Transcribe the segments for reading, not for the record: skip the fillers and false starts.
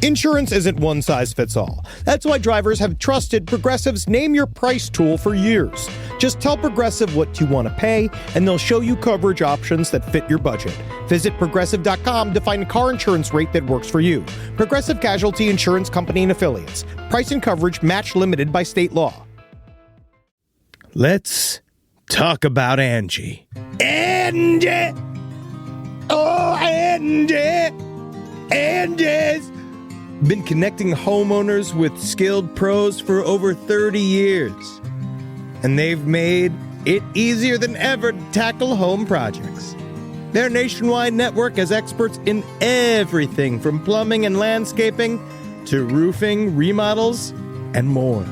Insurance isn't one size fits all. That's why drivers have trusted Progressive's Name Your Price tool for years. Just tell Progressive what you want to pay, and they'll show you coverage options that fit your budget. Visit Progressive.com to find a car insurance rate that works for you. Progressive Casualty Insurance Company and Affiliates. Price and coverage match limited by state law. Let's talk about Angie. Angie! Oh, Angie! Angie's been connecting homeowners with skilled pros for over 30 years. And they've made it easier than ever to tackle home projects. Their nationwide network has experts in everything from plumbing and landscaping to roofing, remodels, and more.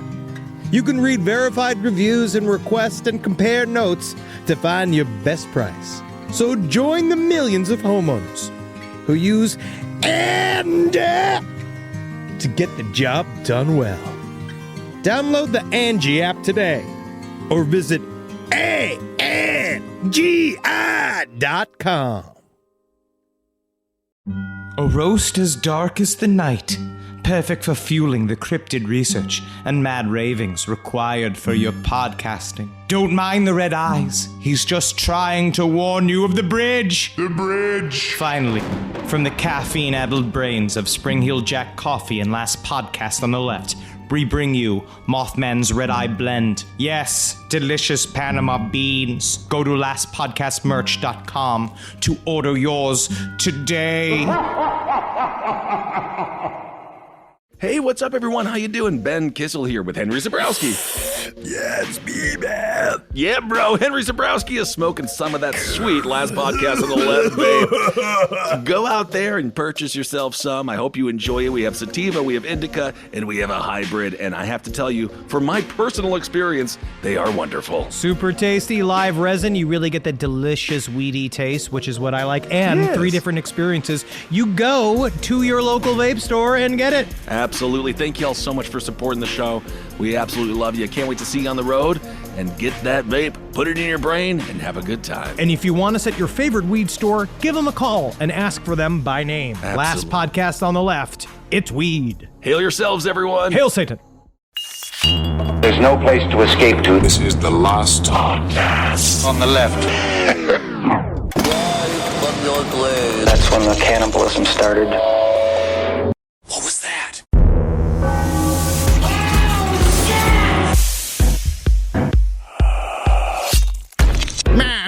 You can read verified reviews and request and compare notes to find your best price. So join the millions of homeowners who use Angie to get the job done well. Download the Angie app today or visit ANGI.com. A roast as dark as the night, perfect for fueling the cryptid research and mad ravings required for your podcasting. Don't mind the red eyes. He's just trying to warn you of the bridge. The bridge. Finally, from the caffeine-addled brains of Spring Heel Jack Coffee and Last Podcast on the Left, we bring you Mothman's Red Eye Blend. Yes, delicious Panama beans. Go to lastpodcastmerch.com to order yours today. Hey, what's up, everyone? How you doing? Ben Kissel here with Henry Zabrowski. Yeah, it's me, man. Yeah, bro. Henry Zabrowski is smoking some of that sweet Last Podcast on the Left, babe. So go out there and purchase yourself some. I hope you enjoy it. We have sativa, we have indica, and we have a hybrid. And I have to tell you, from my personal experience, they are wonderful. Super tasty live resin. You really get that delicious weedy taste, which is what I like. And 3 different experiences. You go to your local vape store and get it. Absolutely. Thank you all so much for supporting the show. We absolutely love you. Can't wait to see you on the road and get that vape, put it in your brain, and have a good time. And if you want us at your favorite weed store, give them a call and ask for them by name. Absolutely. Last Podcast on the Left, it's weed. Hail yourselves, everyone. Hail Satan. There's no place to escape to. This is the Last Podcast On the Left. That's when the cannibalism started. What was that?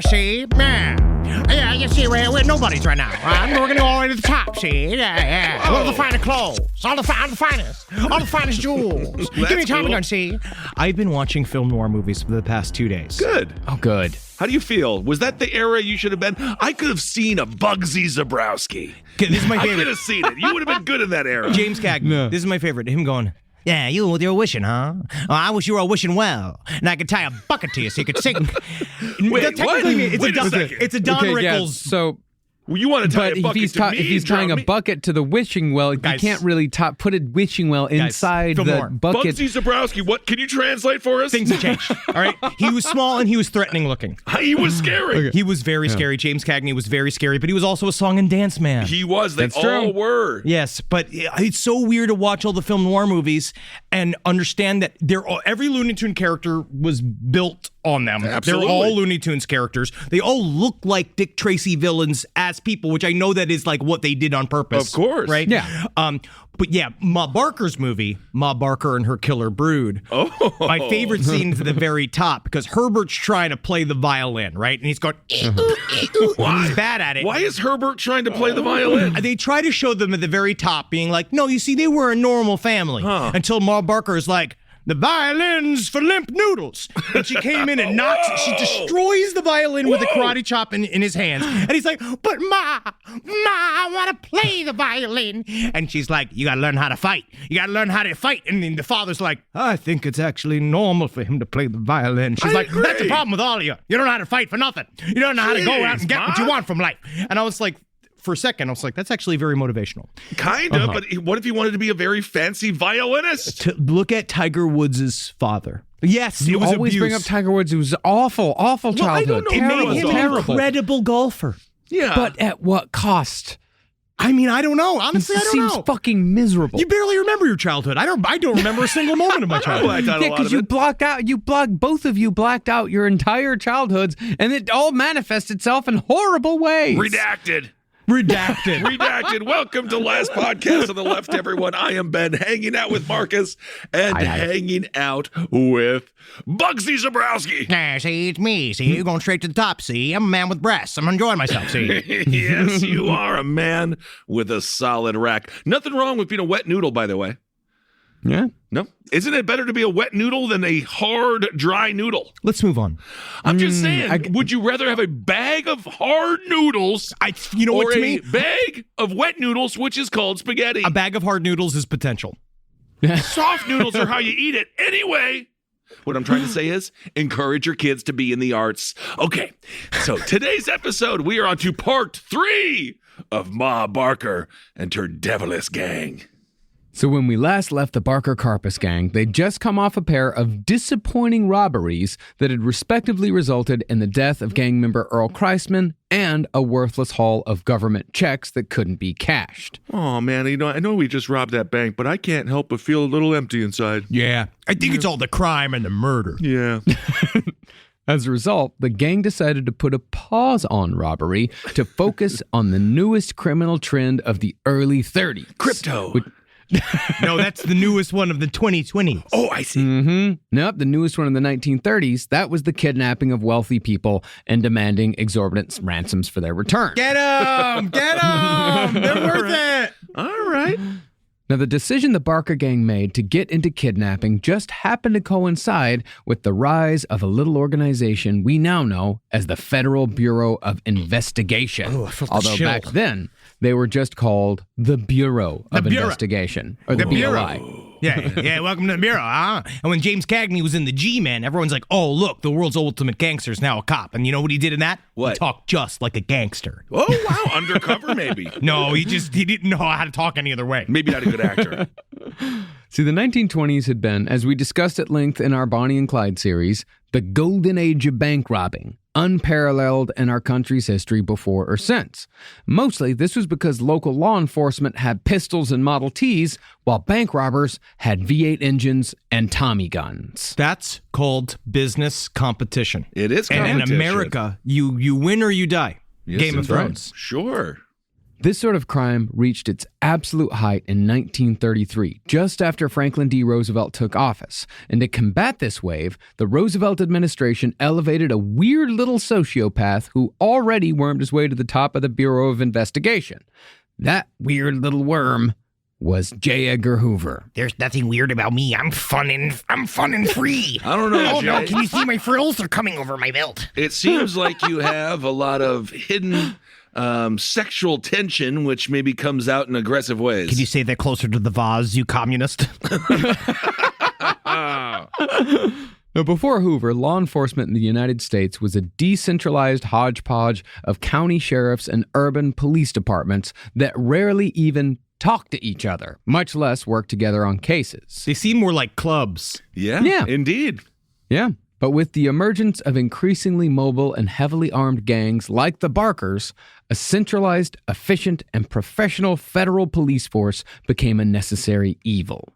See, yeah, you see, we're nobodies right now. Right? We're gonna go all the way to the top. See, yeah. All the finest clothes, all the finest jewels. Give me a Tommy gun. See, I've been watching film noir movies for the past 2 days. Good. Oh, good. How do you feel? Was that the era you should have been? I could have seen a Bugsy Zabrowski. Okay, this is my I favorite. could have seen it. You would have been good in that era. James Cagney. This is my favorite. Him going, yeah, you with your wishing, huh? Oh, I wish you were wishing well, and I could tie a bucket to you so you could sing. Wait, what? Wait a second. It's a Don Rickles. Yeah, so Well, you want to tie a bucket to me? If he's tying a bucket to the wishing well, Guys, you can't really put a wishing well inside film the noir. bucket. Bugsy Zabrowski, what? Can you translate for us? Things have changed. All right, he was small and he was threatening looking. He was scary. He was very scary. James Cagney was very scary, but he was also a song and dance man. He was. They That's all true. were. Yes, but it's so weird to watch all the film noir movies and understand that every Looney Tune character was built on them. Absolutely. They're all Looney Tunes characters. They all look like Dick Tracy villains as people, which I know that is like what they did on purpose. Of course. Right? Yeah. But yeah, Ma Barker's movie, Ma Barker and Her Killer Brood. Oh. My favorite scene is at the very top because Herbert's trying to play the violin, right? And he's going, and he's bad at it. Why is Herbert trying to play the violin? They try to show them at the very top being like, no, you see, they were a normal family. Until Ma Barker is like, the violin's for limp noodles. And she came in and she destroys the violin with a karate chop in his hands. And he's like, but Ma, I want to play the violin. And she's like, you got to learn how to fight. You got to learn how to fight. And then the father's like, I think it's actually normal for him to play the violin. She's like, agree. that's the problem with all of you. You don't know how to fight for nothing. You don't know how to go out and get what you want from life. And I was like, for a second, I was like, that's actually very motivational. Kind of, but what if he wanted to be a very fancy violinist? To look at Tiger Woods' father. Yes, You it was always abuse. bring up Tiger Woods. It was awful childhood. I don't know. It made him an Terrible. incredible golfer. Yeah. But at what cost? I mean, I don't know. Honestly, I don't Seems know. fucking miserable. You barely remember your childhood. I don't remember a single moment of my childhood. Yeah, because both of you blacked out your entire childhoods, and it all manifests itself in horrible ways. Redacted. Redacted. Welcome to Last Podcast on the Left, everyone. I am Ben, hanging out with Marcus and hanging out with Bugsy Zabrowski. See, it's me. See, you're going straight to the top. See, I'm a man with breasts. I'm enjoying myself. See. Yes, you are a man with a solid rack. Nothing wrong with being a wet noodle, by the way. Yeah. No? Isn't it better to be a wet noodle than a hard, dry noodle? Let's move on. I'm just saying, would you rather have a bag of hard noodles You know or what, to a me, bag of wet noodles, which is called spaghetti? a bag of hard noodles is potential. Soft noodles are how you eat it. Anyway, what I'm trying to say is encourage your kids to be in the arts. Okay, so today's episode, we are on to part 3 of Ma Barker and her devilish gang. So when we last left the Barker-Karpis Gang, they'd just come off a pair of disappointing robberies that had respectively resulted in the death of gang member Earl Kreisman and a worthless haul of government checks that couldn't be cashed. Oh, man, I know we just robbed that bank, but I can't help but feel a little empty inside. Yeah. I think it's all the crime and the murder. Yeah. As a result, the gang decided to put a pause on robbery to focus on the newest criminal trend of the early 30s. Crypto. No, that's the newest one of the 2020s. Oh, I see. Nope, the newest one in the 1930s, that was the kidnapping of wealthy people and demanding exorbitant ransoms for their return. Get them! They're worth it! All right. Now, the decision the Barker gang made to get into kidnapping just happened to coincide with the rise of a little organization we now know as the Federal Bureau of Investigation. Oh, I felt the Although chill. back then, they were just called the Bureau of Bureau. Investigation, or the Bureau. BOI. Yeah, welcome to the Bureau, huh? And when James Cagney was in the G-Man, everyone's like, oh, look, the world's ultimate gangster is now a cop. And you know what he did in that? What? He talked just like a gangster. Oh, wow. Undercover, maybe. No, he didn't know how to talk any other way. Maybe not a good actor. See, the 1920s had been, as we discussed at length in our Bonnie and Clyde series, the golden age of bank robbing, unparalleled in our country's history before or since. Mostly, this was because local law enforcement had pistols and Model Ts, while bank robbers had V8 engines and Tommy guns. That's called business competition. It is And competition. in America, you win or you die. Yes, Game of that's right. Thrones. Sure. This sort of crime reached its absolute height in 1933, just after Franklin D. Roosevelt took office. And to combat this wave, the Roosevelt administration elevated a weird little sociopath who already wormed his way to the top of the Bureau of Investigation. That weird little worm was J. Edgar Hoover. There's nothing weird about me. I'm fun and free. I don't know, Oh no! Jay. Can you see my frills? They're coming over my belt. It seems like you have a lot of hidden sexual tension, which maybe comes out in aggressive ways. Can you say that closer to the vase, you communist? Now, before Hoover, law enforcement in the United States was a decentralized hodgepodge of county sheriffs and urban police departments that rarely even talked to each other, much less work together on cases. They seem more like clubs. Yeah, indeed. Yeah. But with the emergence of increasingly mobile and heavily armed gangs like the Barkers, a centralized, efficient, and professional federal police force became a necessary evil.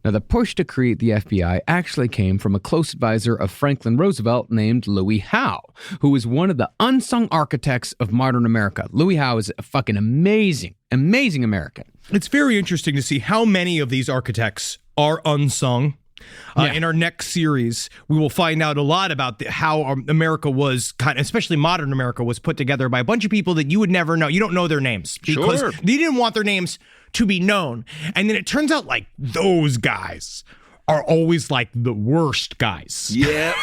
Now, the push to create the FBI actually came from a close advisor of Franklin Roosevelt named Louis Howe, who was one of the unsung architects of modern America. Louis Howe is a fucking amazing American. It's very interesting to see how many of these architects are unsung. In our next series, we will find out a lot about how America was, especially modern America, was put together by a bunch of people that you would never know. You don't know their names because they didn't want their names to be known. And then it turns out like those guys are always like the worst guys. Yeah.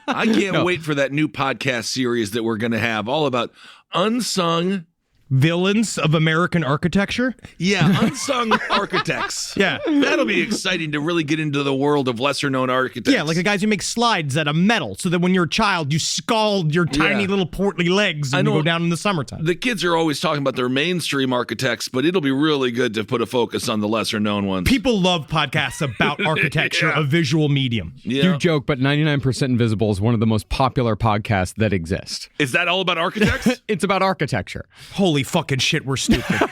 I can't wait for that new podcast series that we're going to have all about unsung villains of American architecture. Yeah, unsung architects. Yeah. That'll be exciting to really get into the world of lesser known architects. Yeah, like the guys who make slides out of metal so that when you're a child, you scald your tiny little portly legs and you go down in the summertime. The kids are always talking about their mainstream architects, but it'll be really good to put a focus on the lesser known ones. People love podcasts about architecture, a visual medium. You joke, but 99% Invisible is one of the most popular podcasts that exist. Is that all about architects? It's about architecture. Holy fucking shit, we're stupid.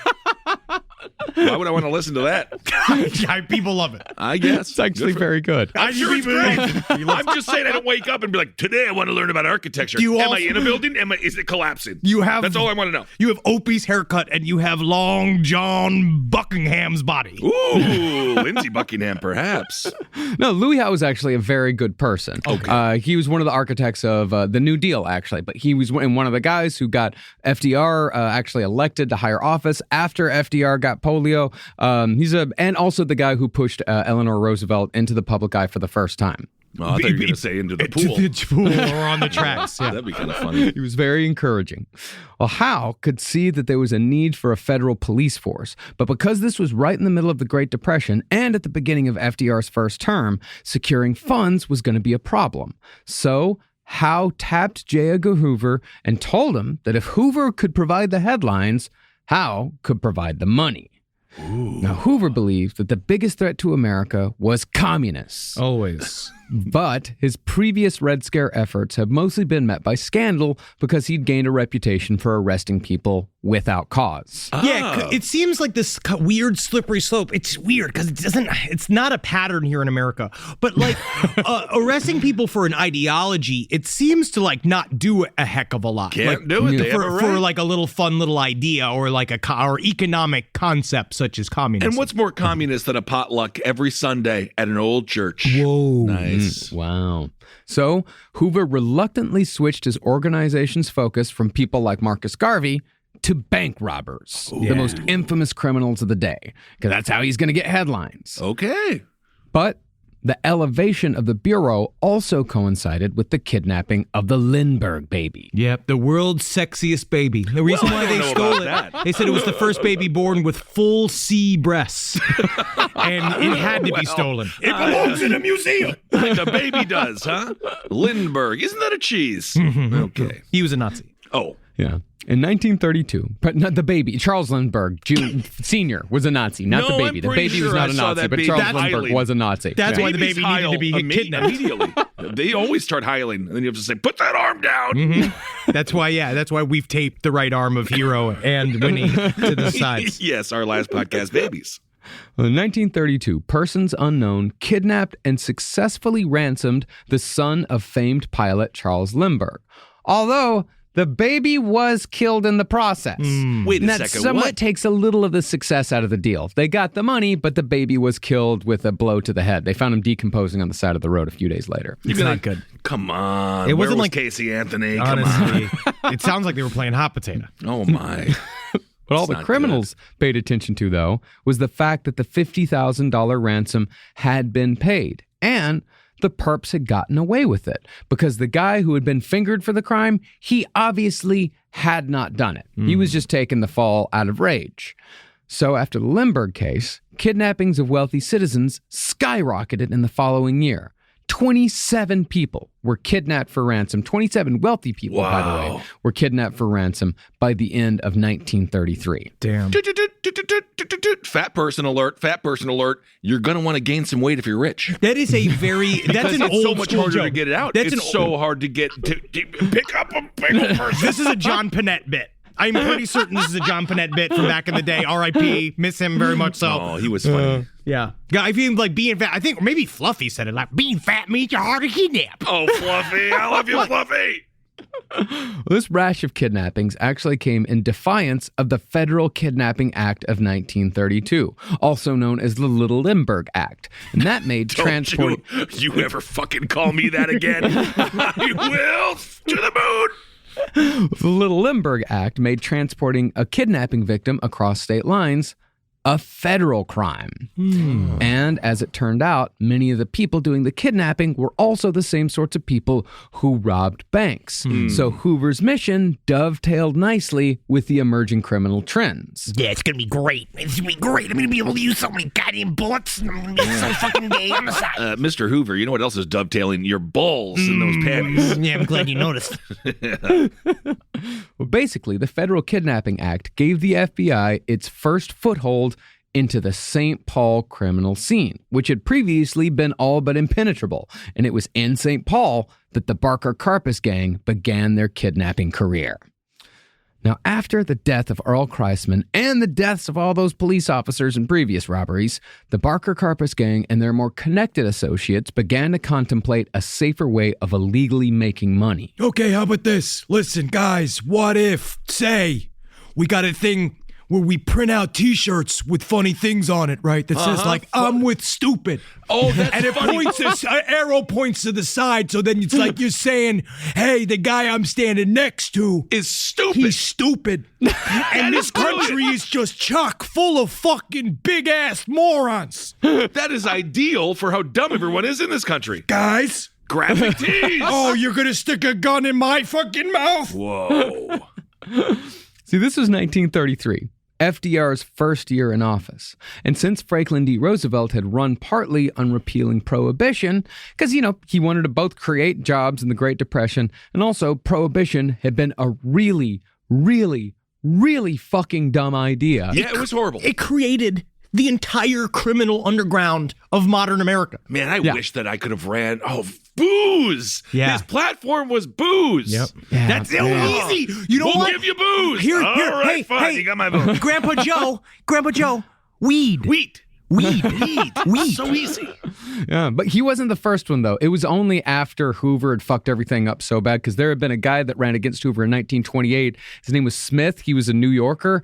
Why would I want to listen to that? People love it. I guess. It's actually very good. I'm sure it's great. I'm just saying I don't wake up and be like, today I want to learn about architecture. Am I in a building? Is it collapsing? That's all I want to know. You have Opie's haircut and you have Long John Buckingham's body. Ooh, Lindsey Buckingham, perhaps. No, Louis Howe was actually a very good person. Okay. He was one of the architects of the New Deal, actually, but he was one of the guys who got FDR actually elected to higher office after FDR got polio. And also the guy who pushed Eleanor Roosevelt into the public eye for the first time. Oh, I thought you were going to say into the pool. To the pool or on the tracks. Yeah. That'd be kind of funny. He was very encouraging. Well, Howe could see that there was a need for a federal police force, but because this was right in the middle of the Great Depression and at the beginning of FDR's first term, securing funds was going to be a problem. So Howe tapped J. Edgar Hoover and told him that if Hoover could provide the headlines, Howe could provide the money. Ooh. Now, Hoover believed that the biggest threat to America was communists. Always. But his previous Red Scare efforts have mostly been met by scandal because he'd gained a reputation for arresting people without cause. Yeah, it seems like this weird slippery slope. It's weird because it's not a pattern here in America. But like arresting people for an ideology, it seems to like not do a heck of a lot. Can't do it. For like a little fun little idea or like or economic concept such as communism. And what's more communist than a potluck every Sunday at an old church? Whoa. Nice. Wow. So Hoover reluctantly switched his organization's focus from people like Marcus Garvey to bank robbers, the most infamous criminals of the day, because that's how he's going to get headlines. Okay. But the elevation of the Bureau also coincided with the kidnapping of the Lindbergh baby. Yep, the world's sexiest baby. The reason why they stole it, they said it was the first baby born with full C breasts. And it had to be stolen. It belongs in a museum. The baby does, huh? Lindbergh. Isn't that a cheese? Okay. He was a Nazi. Oh. Yeah. In 1932, but not the baby, Charles Lindbergh Sr. was a Nazi, not the baby. The baby was not a Nazi, but Charles Lindbergh was a Nazi. That's why the baby needed to be kidnapped. Immediately. They always start hiling, and then you have to say, put that arm down. Mm-hmm. That's why we've taped the right arm of Hero and Winnie to the sides. Yes, our last podcast babies. Well, in 1932, persons unknown kidnapped and successfully ransomed the son of famed pilot Charles Lindbergh. Although the baby was killed in the process. Wait a that second, somewhat what? takes a little of the success out of the deal. They got the money, but the baby was killed with a blow to the head. They found him decomposing on the side of the road a few days later. It's not good. Come on. It wasn't Where was like Casey Anthony. Honestly, it sounds like they were playing hot potato. Oh, my. What all the criminals paid attention to, though, was the fact that the $50,000 ransom had been paid. And the perps had gotten away with it because the guy who had been fingered for the crime, he obviously had not done it. He was just taking the fall out of rage. So after the Lindbergh case, kidnappings of wealthy citizens skyrocketed in the following year. 27 people were kidnapped for ransom. 27 wealthy people, by the way, were kidnapped for ransom by the end of 1933. Damn. Fat person alert, fat person alert. You're going to want to gain some weight if you're rich. That is a very, that's an it's old so much harder joke. to get it out. That's It's so hard to get, to pick up a big person. This is a John Panette bit. I'm pretty certain this is a John Panette bit from back in the day. R.I.P. Miss him very much so. Oh, he was funny. Yeah. I feel like being fat, I think maybe Fluffy said it, like, being fat means you're hard to kidnap. Oh, Fluffy. I love you, Fluffy. This rash of kidnappings actually came in defiance of the Federal Kidnapping Act of 1932, also known as the Little Lindbergh Act. And that made transporting... You ever fucking call me that again? I will. To the moon. The Little Lindbergh Act made transporting a kidnapping victim across state lines a federal crime. And as it turned out, many of the people doing the kidnapping were also the same sorts of people who robbed banks. So Hoover's mission dovetailed nicely with the emerging criminal trends. Yeah, it's gonna be great. It's gonna be great. I'm gonna be able to use so many goddamn bullets. And I'm gonna be so fucking gay on the side. Mr. Hoover, you know what else is dovetailing? Your balls in those panties. Yeah, I'm glad you noticed. Well, basically, the Federal Kidnapping Act gave the FBI its first foothold into the St. Paul criminal scene, which had previously been all but impenetrable. And it was in St. Paul that the Barker-Karpis Gang began their kidnapping career. Now, after the death of Earl Kreisman and the deaths of all those police officers in previous robberies, the Barker-Karpis Gang and their more connected associates began to contemplate a safer way of illegally making money. Okay, how about this? Listen, guys, what if, say, we got a thing where we print out T-shirts with funny things on it, right? That says, like, I'm with stupid. Oh, that's and it funny. points, an arrow points to the side, so then it's like you're saying, hey, the guy I'm standing next to is stupid. He's stupid. And this country is just chock full of fucking big-ass morons. That is ideal for how dumb everyone is in this country. Guys. Graphic tees. Oh, you're gonna stick a gun in my fucking mouth? Whoa. See, this was 1933. FDR's first year in office. And since Franklin D. Roosevelt had run partly on repealing Prohibition, because, he wanted to both create jobs in the Great Depression, and also Prohibition had been a really, really, really fucking dumb idea. Yeah, it was horrible. It created the entire criminal underground of modern America. Man, I wish that I could have ran. Oh, booze. Yeah. His platform was booze. Yep. Yeah, That's so easy. You know We'll what? give you booze. Here, All here, right, hey, fine. hey. You got my vote. Grandpa Joe, weed. Wheat. Weed. Weed. So easy. Yeah, but he wasn't the first one, though. It was only after Hoover had fucked everything up so bad, because there had been a guy that ran against Hoover in 1928. His name was Smith. He was a New Yorker.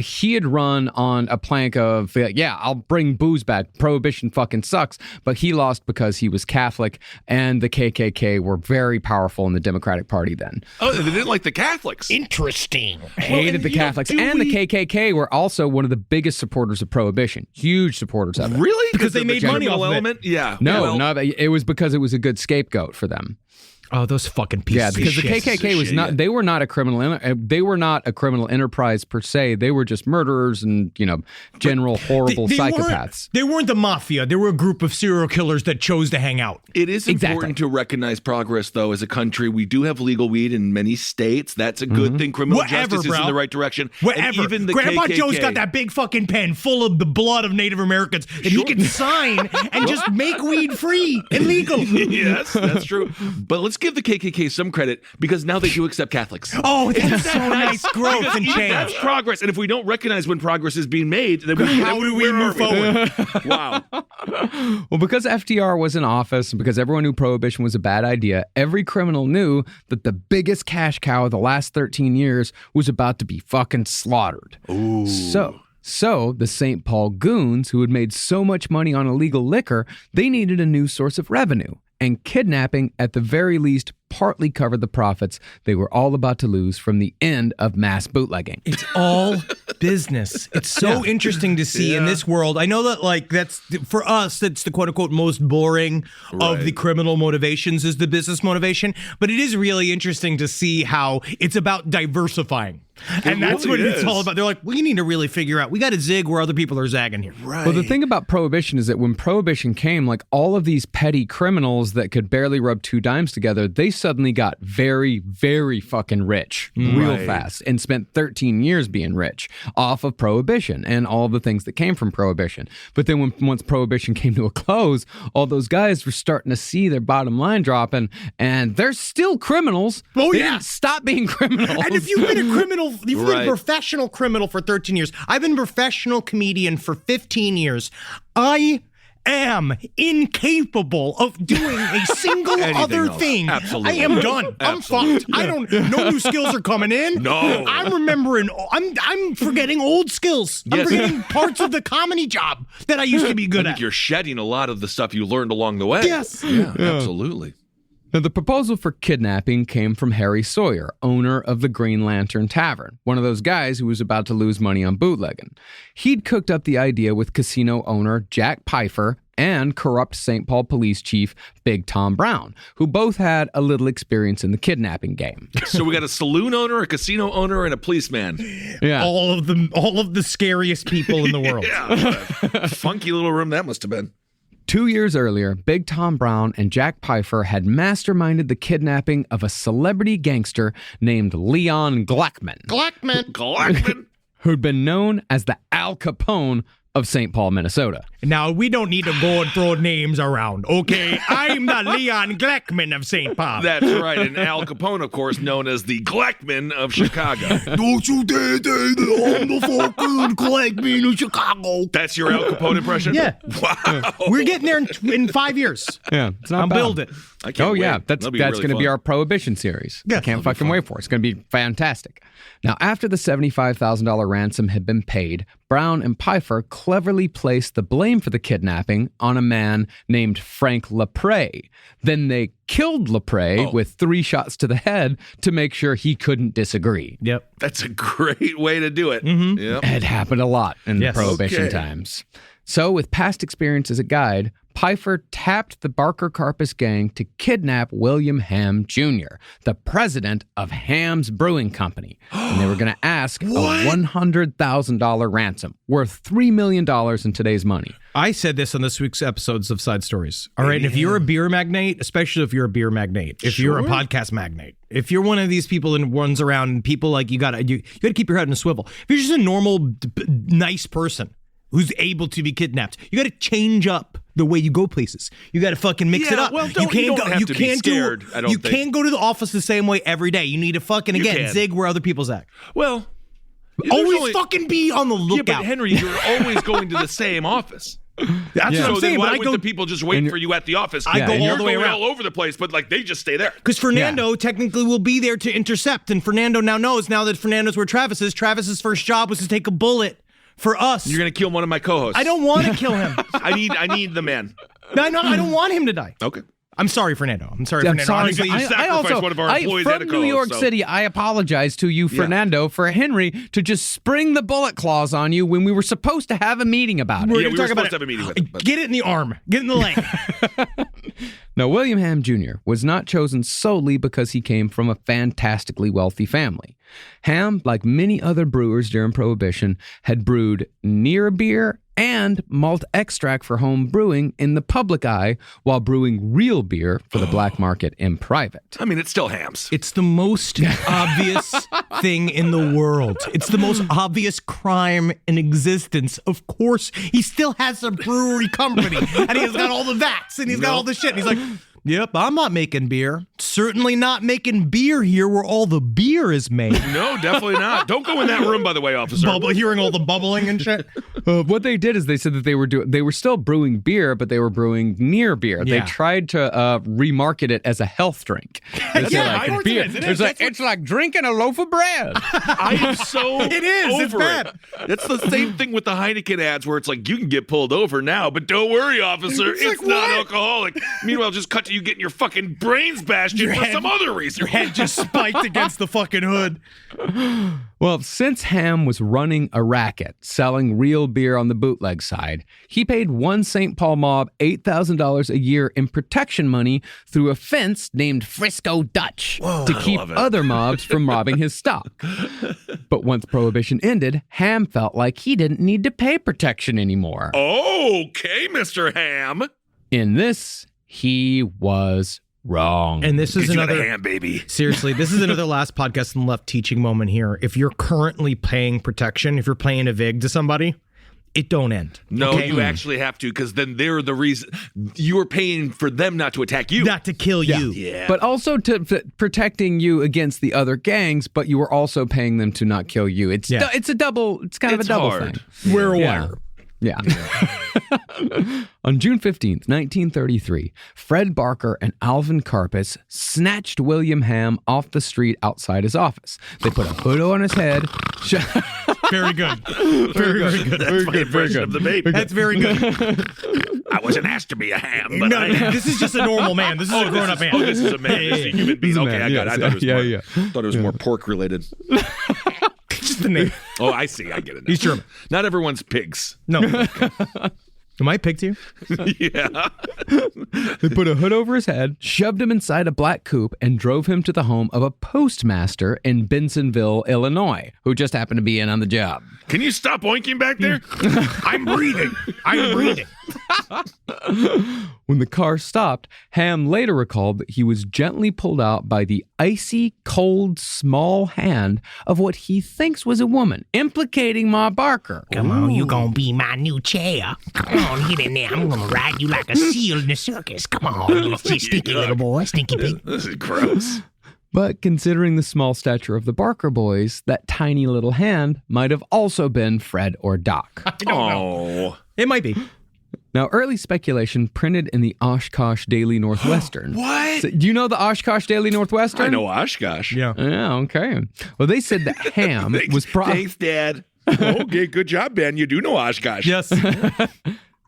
He had run on a plank of, I'll bring booze back. Prohibition fucking sucks. But he lost because he was Catholic, and the KKK were very powerful in the Democratic Party then. Oh, they didn't like the Catholics. Interesting. Hated the Catholics. And the KKK were also one of the biggest supporters of Prohibition. Huge supporters of it. Really? Because they of made the money criminal off of it. element? Yeah. No, it was because it was a good scapegoat for them. Oh, those fucking pieces of because shit. the KKK was not. They were not a criminal. They were not a criminal enterprise per se. They were just murderers and general horrible psychopaths. They weren't the mafia. They were a group of serial killers that chose to hang out. It is important to recognize progress, though, as a country. We do have legal weed in many states. That's a good thing. Criminal justice is in the right direction. Whatever. And even the Grandpa KKK. Joe's got that big fucking pen full of the blood of Native Americans that he can sign and just make weed free and legal. Yes, that's true. But let's give the KKK some credit, because now they do accept Catholics. Oh, that's so nice growth Because and even change. that's progress. And if we don't recognize when progress is being made, then How do we move forward? Wow. Well, because FDR was in office and because everyone knew Prohibition was a bad idea, every criminal knew that the biggest cash cow of the last 13 years was about to be fucking slaughtered. Ooh. So the St. Paul goons, who had made so much money on illegal liquor, they needed a new source of revenue. And kidnapping, at the very least, partly covered the profits they were all about to lose from the end of mass bootlegging. It's all business. It's so interesting to see in this world. I know that, that's for us, that's the quote unquote most boring of the criminal motivations is the business motivation. But it is really interesting to see how it's about diversifying. And that's what it's all about. They're like, we need to really figure out, we got to zig where other people are zagging here. Right. Well, the thing about Prohibition is that when Prohibition came, all of these petty criminals that could barely rub two dimes together, they suddenly got very, very fucking rich real fast and spent 13 years being rich off of Prohibition and all the things that came from Prohibition. But then once Prohibition came to a close, all those guys were starting to see their bottom line dropping, and they're still criminals. Oh, they yeah. didn't stop being criminals. And if you've been a criminal, you've been a professional criminal for 13 years. I've been a professional comedian for 15 years. I am incapable of doing a single other thing. Absolutely. I am done. I'm fucked. I don't. No new skills are coming in. No. I'm remembering. I'm forgetting old skills. I'm forgetting parts of the comedy job that I used to be good I at. think you're shedding a lot of the stuff you learned along the way. Yes. Yeah, absolutely. Now, the proposal for kidnapping came from Harry Sawyer, owner of the Green Lantern Tavern, one of those guys who was about to lose money on bootlegging. He'd cooked up the idea with casino owner Jack Pfeiffer and corrupt St. Paul police chief Big Tom Brown, who both had a little experience in the kidnapping game. So we got a saloon owner, a casino owner, and a policeman. Yeah. All of the scariest people in the world. Funky little room that must have been. 2 years earlier, Big Tom Brown and Jack Pfeiffer had masterminded the kidnapping of a celebrity gangster named Leon Glackman, Glackman. who'd been known as the Al Capone of St. Paul, Minnesota. Now, we don't need to go and throw names around, okay? I'm the Leon Gleckman of St. Paul. That's right. And Al Capone, of course, known as the Gleckman of Chicago. Don't you dare say that I'm the fucking Gleckman of Chicago. That's your Al Capone impression? Yeah. Wow. We're getting there in 5 years. Yeah, it's not I'm bad. building. I can't Oh, yeah. wait. That's That'll going really to be fun. our Prohibition series. Yeah, I can't that'll be fucking wait for it. It's going to be fantastic. Now, after the $75,000 ransom had been paid, Brown and Pfeiffer cleverly placed the blame for the kidnapping on a man named Frank LaPrey. Then they killed LaPrey with 3 shots to the head to make sure he couldn't disagree. Yep. That's a great way to do it. Mm-hmm. Yep. It happened a lot in the Yes. Prohibition Okay. times. So, with past experience as a guide, Pfeiffer tapped the Barker-Karpis Gang to kidnap William Ham Jr., the president of Ham's Brewing Company. And they were going to ask a $100,000 ransom, worth $3 million in today's money. I said this on this week's episodes of Side Stories. All right, and if you're a beer magnate, especially if you're a beer magnate, if you're a podcast magnate, if you're one of these people that runs around and people like you gotta keep your head in a swivel. If you're just a normal, nice person who's able to be kidnapped, you got to change up the way you go places. You got to fucking mix it up. Well, you don't have to be scared, I don't you think. can't go to the office the same way every day. You need to fucking can. zig where other people's at. Well, there's Always only- fucking be on the Yeah, lookout. but Henry, you're always going to the same office. That's Yeah. what So I'm then saying. why But I would go the people just wait for you at the office? I go And all you're the way going around. all over the place, but like they just stay there. because Fernando technically will be there to intercept, and Fernando now knows now that Fernando's where Travis is. Travis's first job was to take a bullet for us. You're gonna kill one of my co-hosts. I don't want to kill him. I need the man. No, I don't want him to die. Okay. I'm sorry, Fernando. I'm sorry, I'm Fernando. sorry. Honestly, you sacrificed one of our employees and a from New co-host, York so- City, I apologize to you, Fernando, for Henry to just spring the bullet claws on you when we were supposed to have a meeting about it. Yeah, we were talking supposed about to have a meeting with him. but- Get it in the arm. Get it in the leg. Now, William Ham Jr. was not chosen solely because he came from a fantastically wealthy family. Ham, like many other brewers during Prohibition, had brewed near beer and malt extract for home brewing in the public eye while brewing real beer for the black market in private. I mean, it's still hams. It's the most obvious thing in the world. It's the most obvious crime in existence. Of course, he still has a brewery company, and he has got all the vats, and he's got all the shit. And he's like, yep, I'm not making beer. Certainly not making beer here where all the beer is made. No, definitely not. Don't go in that room, by the way, officer. Hearing all the bubbling and shit. What they did is they said that they were still brewing beer, but they were brewing near beer. They Yeah. tried to remarket it as a health drink. They said, Yeah, like, of course beer. it is. It It's is. like That's it's like drinking a loaf of bread. I am so It is. It's over bad. it. It's the same thing with the Heineken ads where it's like, you can get pulled over now, but don't worry, officer. It's like, not what? alcoholic. Meanwhile, just cut to you getting your fucking brains bashed in for some other reason. Your head just spiked against the fucking hood. Well, since Ham was running a racket selling real beer on the bootleg side, he paid one St. Paul mob $8,000 a year in protection money through a fence named Frisco Dutch to keep love it. other mobs from robbing his stock. But once Prohibition ended, Ham felt like he didn't need to pay protection anymore. Okay, Mr. Ham. In this, he was wrong. And this is You got a another ham, baby. Seriously, this is another last podcast on the left teaching moment here. If you're currently paying protection, if you're paying a VIG to somebody, it don't end. No, okay? you actually have to, because then they're the reason you are paying for them not to attack you. Not to kill you. Yeah. But also to protecting you against the other gangs, but you were also paying them to not kill you. It's Yeah. it's a double. It's kind of It's a double hard. thing. We're a Yeah. wire. Yeah. On June 15th, 1933, Fred Barker and Alvin Karpis snatched William Ham off the street outside his office. They put a hood on his head. Very good. Very good. That's my impression of the baby. That's very good. I wasn't asked to be a ham, but No, I no, am. this is just a normal man. This is a grown-up man. Oh, this is a man. This is a human being. This is a Okay, man, I got it. I yes, thought it was yeah, more, yeah. thought it was more pork related. Just the name. Oh, I see. I get it now. He's German. Not everyone's pigs. No. Am I picked you? Yeah. They put a hood over his head, shoved him inside a black coupe, and drove him to the home of a postmaster in Bensonville, Illinois, who just happened to be in on the job. Can you stop oinking back there? I'm breathing. I'm breathing. When the car stopped, Ham later recalled that he was gently pulled out by the icy, cold, small hand of what he thinks was a woman, implicating Ma Barker. Come on, you gonna be my new chair. Come on, get in there. I'm gonna ride you like a seal in the circus. Come on, you stinky little boy, stinky pig. This is gross. But considering the small stature of the Barker boys, that tiny little hand might have also been Fred or Doc. I don't know. It might be. Now, early speculation printed in the Oshkosh Daily Northwestern. What? So, do you know the Oshkosh Daily Northwestern? I know Oshkosh. Yeah. Yeah, okay. Well, they said that Ham was Thanks, Dad. Okay, good job, Ben. You do know Oshkosh. Yes.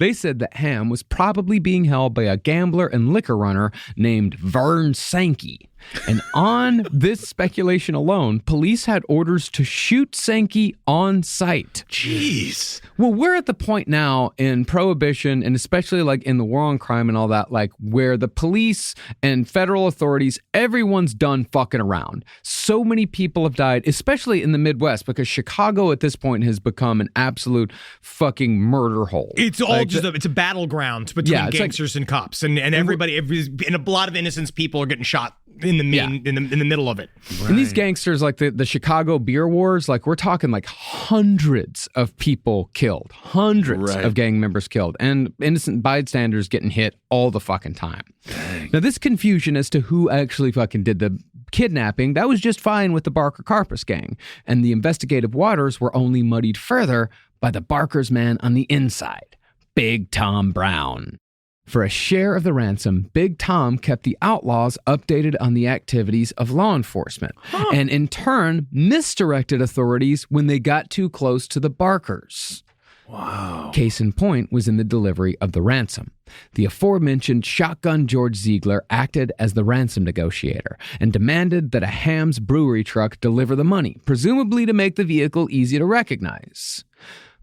They said that Ham was probably being held by a gambler and liquor runner named Vern Sankey. And on this speculation alone, police had orders to shoot Sankey on sight. Jeez. Well, we're at the point now in Prohibition, and especially like in the war on crime and all that, like where the police and federal authorities, everyone's done fucking around. So many people have died, especially in the Midwest, because Chicago at this point has become an absolute fucking murder hole. It's all like it's a battleground between gangsters and cops, and everybody, and a lot of innocent people are getting shot in the middle of it. Right. And these gangsters, like the Chicago beer wars, like we're talking like hundreds of people killed, hundreds of gang members killed, and innocent bystanders getting hit all the fucking time. Dang. Now, this confusion as to who actually fucking did the kidnapping, that was just fine with the Barker-Karpis Gang, and the investigative waters were only muddied further by the Barker's man on the inside, Big Tom Brown. For a share of the ransom, Big Tom kept the outlaws updated on the activities of law enforcement, and in turn misdirected authorities when they got too close to the Barkers. Wow. Case in point was in the delivery of the ransom. The aforementioned Shotgun George Ziegler acted as the ransom negotiator and demanded that a Ham's brewery truck deliver the money, presumably to make the vehicle easy to recognize.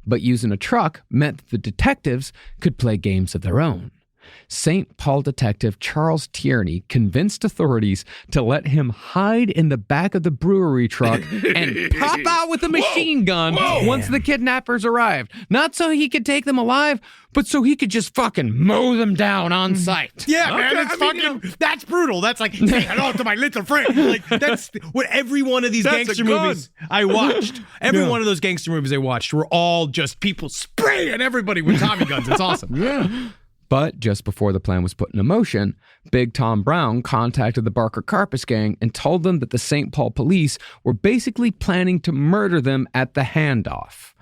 But using a truck meant that the detectives could play games of their own. St. Paul detective Charles Tierney convinced authorities to let him hide in the back of the brewery truck and pop out with a machine gun once the kidnappers arrived. Not so he could take them alive, but so he could just fucking mow them down on sight. Yeah, man, it's that's brutal. That's like, say hello to my little friend. Like, that's what every one of these gangster movies I watched. Every one of those gangster movies I watched were all just people spraying everybody with Tommy guns. It's awesome. Yeah. But just before the plan was put into motion, Big Tom Brown contacted the Barker-Karpis Gang and told them that the St. Paul police were basically planning to murder them at the handoff.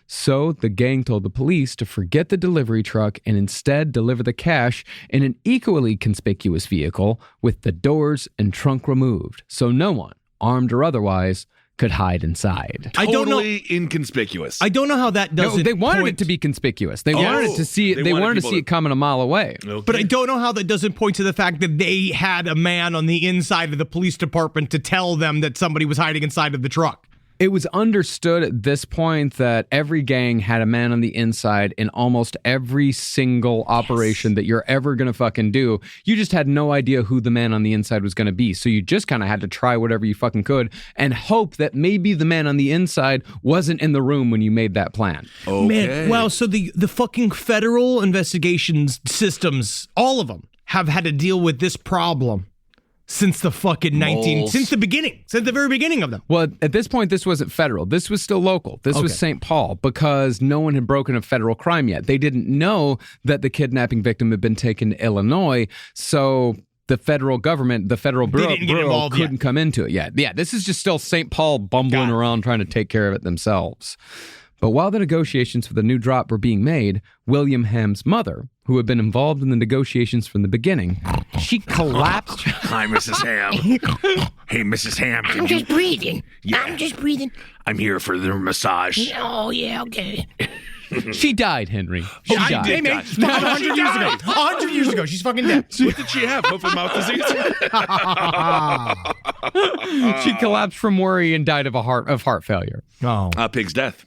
So the gang told the police to forget the delivery truck and instead deliver the cash in an equally conspicuous vehicle with the doors and trunk removed, so no one, armed or otherwise, could hide inside. Totally inconspicuous. I don't know how that doesn't. No, they wanted it to be conspicuous. They wanted to see it. They wanted to see it coming a mile away. Okay. But I don't know how that doesn't point to the fact that they had a man on the inside of the police department to tell them that somebody was hiding inside of the truck. It was understood at this point that every gang had a man on the inside in almost every single operation that you're ever going to fucking do. You just had no idea who the man on the inside was going to be. So you just kind of had to try whatever you fucking could and hope that maybe the man on the inside wasn't in the room when you made that plan. Okay. Man, wow. So the fucking federal investigations systems, all of them, have had to deal with this problem since the fucking since the very beginning of them. Well, at this point, this wasn't federal. This was still local. This was St. Paul because no one had broken a federal crime yet. They didn't know that the kidnapping victim had been taken to Illinois, so the federal government, the federal bureau couldn't come into it yet. Yeah, this is just still St. Paul bumbling around trying to take care of it themselves. But while the negotiations for the new drop were being made, William Ham's mother, who had been involved in the negotiations from the beginning, she collapsed. Hi, Mrs. Ham. Hey, Mrs. Ham. I'm just breathing. Yeah. I'm just breathing. I'm here for the massage. Oh, yeah, okay. She died, Henry. She died. Hey, man, 100 years ago. 100 years ago. She's fucking dead. What did she have? Hoof and mouth disease? She collapsed from worry and died of heart failure. Oh. Pig's death.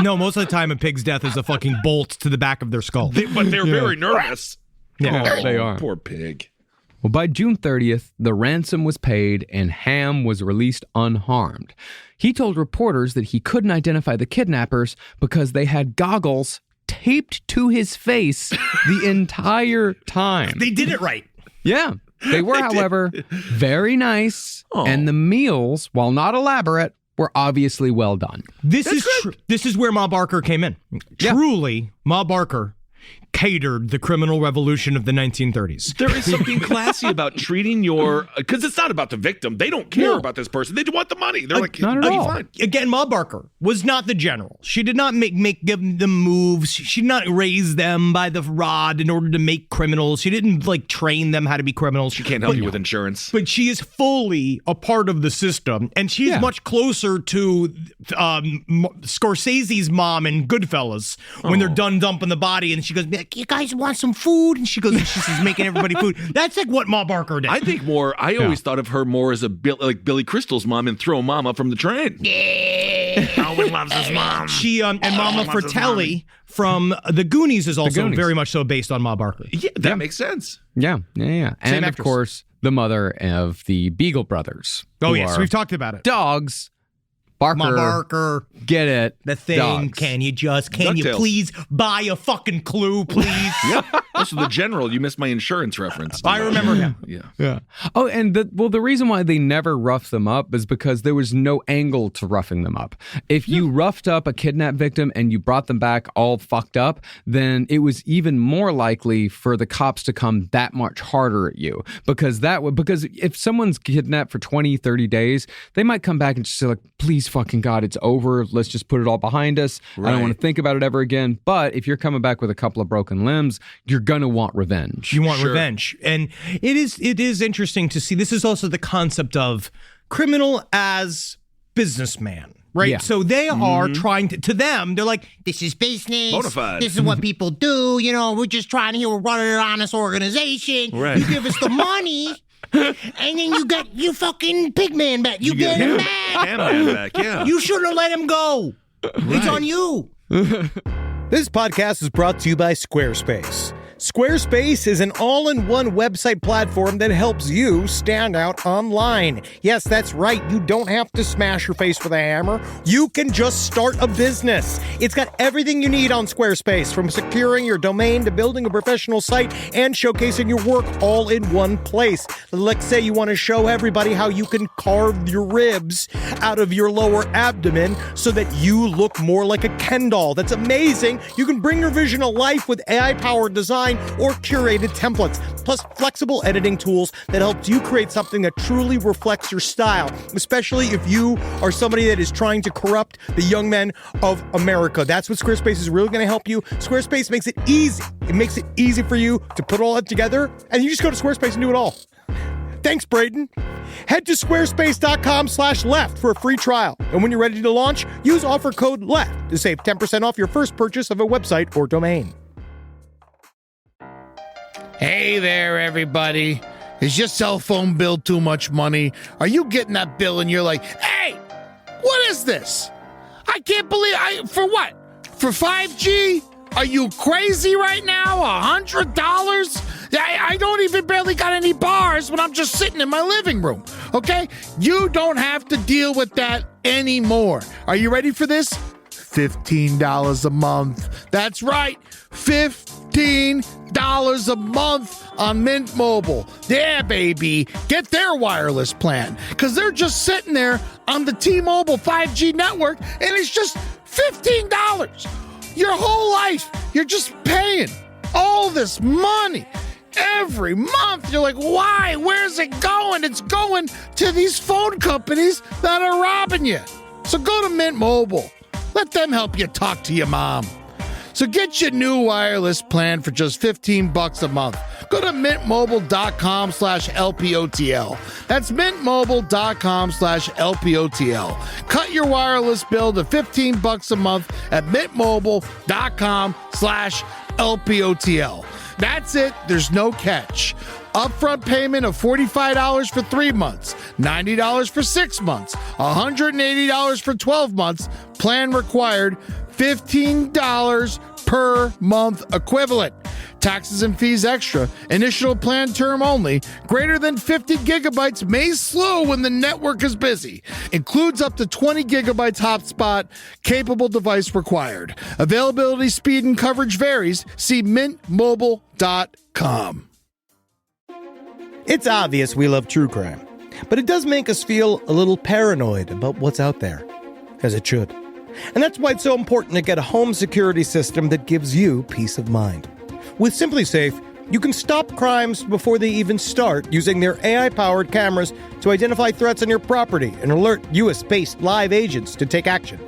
No, most of the time a pig's death is a fucking bolt to the back of their skull. But they're very nervous. Yeah, they are. Poor pig. Well, by June 30th, the ransom was paid and Ham was released unharmed. He told reporters that he couldn't identify the kidnappers because they had goggles taped to his face the entire time. They did it right. Yeah. They were, however, very nice, and the meals, while not elaborate, were obviously well done. This is where Ma Barker came in. Yeah. Truly, Ma Barker catered the criminal revolution of the 1930s. There is something classy about treating because it's not about the victim. They don't care about this person. They want the money. They're like, not at all. Fine. Again, Ma Barker was not the general. She did not give them moves. She did not raise them by the rod in order to make criminals. She didn't train them how to be criminals. She can't help you with insurance. But she is fully a part of the system, and she's much closer to Scorsese's mom in Goodfellas when they're done dumping the body, and she goes, "You guys want some food?" And she goes, and she's making everybody food. That's like what Ma Barker did. I think more. I always thought of her more as like Billy Crystal's mom in Throw Mama from the Train. Always loves his mom. She and Mama Fratelli from The Goonies is also very much so based on Ma Barker. Yeah, that makes sense. Yeah. And Same of actress. course, the mother of the Beagle brothers. Oh, who yes, are we've talked about it. dogs. Barker. Ma Barker. Get it. The thing. Dogs. Can you DuckTales. please buy a fucking Clue, please? Also, the general. You missed my insurance reference. I remember him. Yeah. Oh, and the reason why they never roughed them up is because there was no angle to roughing them up. If you roughed up a kidnap victim and you brought them back all fucked up, then it was even more likely for the cops to come that much harder at you. Because if someone's kidnapped for 20, 30 days, they might come back and just say, like, please fucking God, it's over. Let's just put it all behind us. I don't want to think about it ever again. But if you're coming back with a couple of broken limbs, you're gonna want revenge. You want revenge. And it is interesting to see. This is also the concept of criminal as businessman, right? Yeah. So they are trying to them, they're like, this is business. Bonafide. This is what people do. We're just trying to we're running an honest organization. Right. You give us the money, and then you get your fucking pigman back. You get him back. Ham back, yeah. you shouldn't have let him go. It's on you. This podcast is brought to you by Squarespace. Squarespace is an all-in-one website platform that helps you stand out online. Yes, that's right. You don't have to smash your face with a hammer. You can just start a business. It's got everything you need on Squarespace, from securing your domain to building a professional site and showcasing your work all in one place. Let's say you want to show everybody how you can carve your ribs out of your lower abdomen so that you look more like a Ken doll. That's amazing. You can bring your vision to life with AI-powered design or curated templates, plus flexible editing tools that helps you create something that truly reflects your style, especially if you are somebody that is trying to corrupt the young men of America. That's what Squarespace is really going to help you. Squarespace makes it easy. It makes it easy for you to put all that together, and you just go to Squarespace and do it all. Thanks, Braden. Head to squarespace.com/left for a free trial. And when you're ready to launch, use offer code LEFT to save 10% off your first purchase of a website or domain. Hey there, everybody. Is your cell phone bill too much money? Are you getting that bill and you're like, hey, what is this? I can't believe for what? For 5G? Are you crazy right now? $100? I don't even barely got any bars when I'm just sitting in my living room. Okay? You don't have to deal with that anymore. Are you ready for this? $15 a month. That's right. $15 a month on Mint Mobile. Yeah, baby. Get their wireless plan. Because they're just sitting there on the T-Mobile 5G network, and it's just $15. Your whole life, you're just paying all this money every month. You're like, why? Where's it going? It's going to these phone companies that are robbing you. So go to Mint Mobile. Let them help you talk to your mom. So get your new wireless plan for just $15 a month. Go to mintmobile.com/LPOTL. That's mintmobile.com/LPOTL. Cut your wireless bill to $15 a month at mintmobile.com/LPOTL. That's it. There's no catch. Upfront payment of $45 for 3 months, $90 for 6 months, $180 for 12 months. Plan required, $15 per month equivalent. Taxes and fees extra. Initial plan term only. Greater than 50 gigabytes may slow when the network is busy. Includes up to 20 gigabytes hotspot. Capable device required. Availability, speed, and coverage varies. See mintmobile.com. It's obvious we love true crime, but it does make us feel a little paranoid about what's out there, as it should. And that's why it's so important to get a home security system that gives you peace of mind. With SimpliSafe, you can stop crimes before they even start using their AI-powered cameras to identify threats on your property and alert US-based live agents to take action.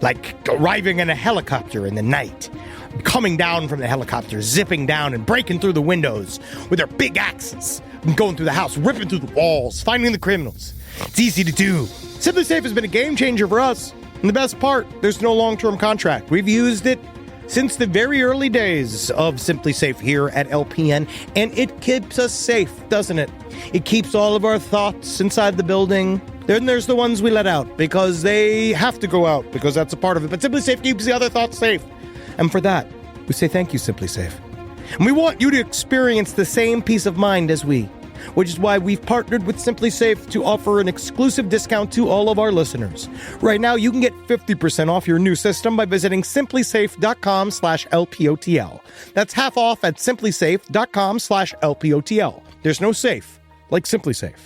Like arriving in a helicopter in the night, coming down from the helicopter, zipping down and breaking through the windows with their big axes, and going through the house, ripping through the walls, finding the criminals. It's easy to do. SimpliSafe has been a game changer for us. And the best part, there's no long-term contract. We've used it since the very early days of SimpliSafe here at LPN, and it keeps us safe, doesn't it? It keeps all of our thoughts inside the building. Then there's the ones we let out because they have to go out because that's a part of it. But SimpliSafe keeps the other thoughts safe. And for that, we say thank you, SimpliSafe. And we want you to experience the same peace of mind as we, which is why we've partnered with SimpliSafe to offer an exclusive discount to all of our listeners. Right now, you can get 50% off your new system by visiting simplysafe.com/LPOTL. That's half off at simplysafe.com/LPOTL. There's no safe like SimpliSafe.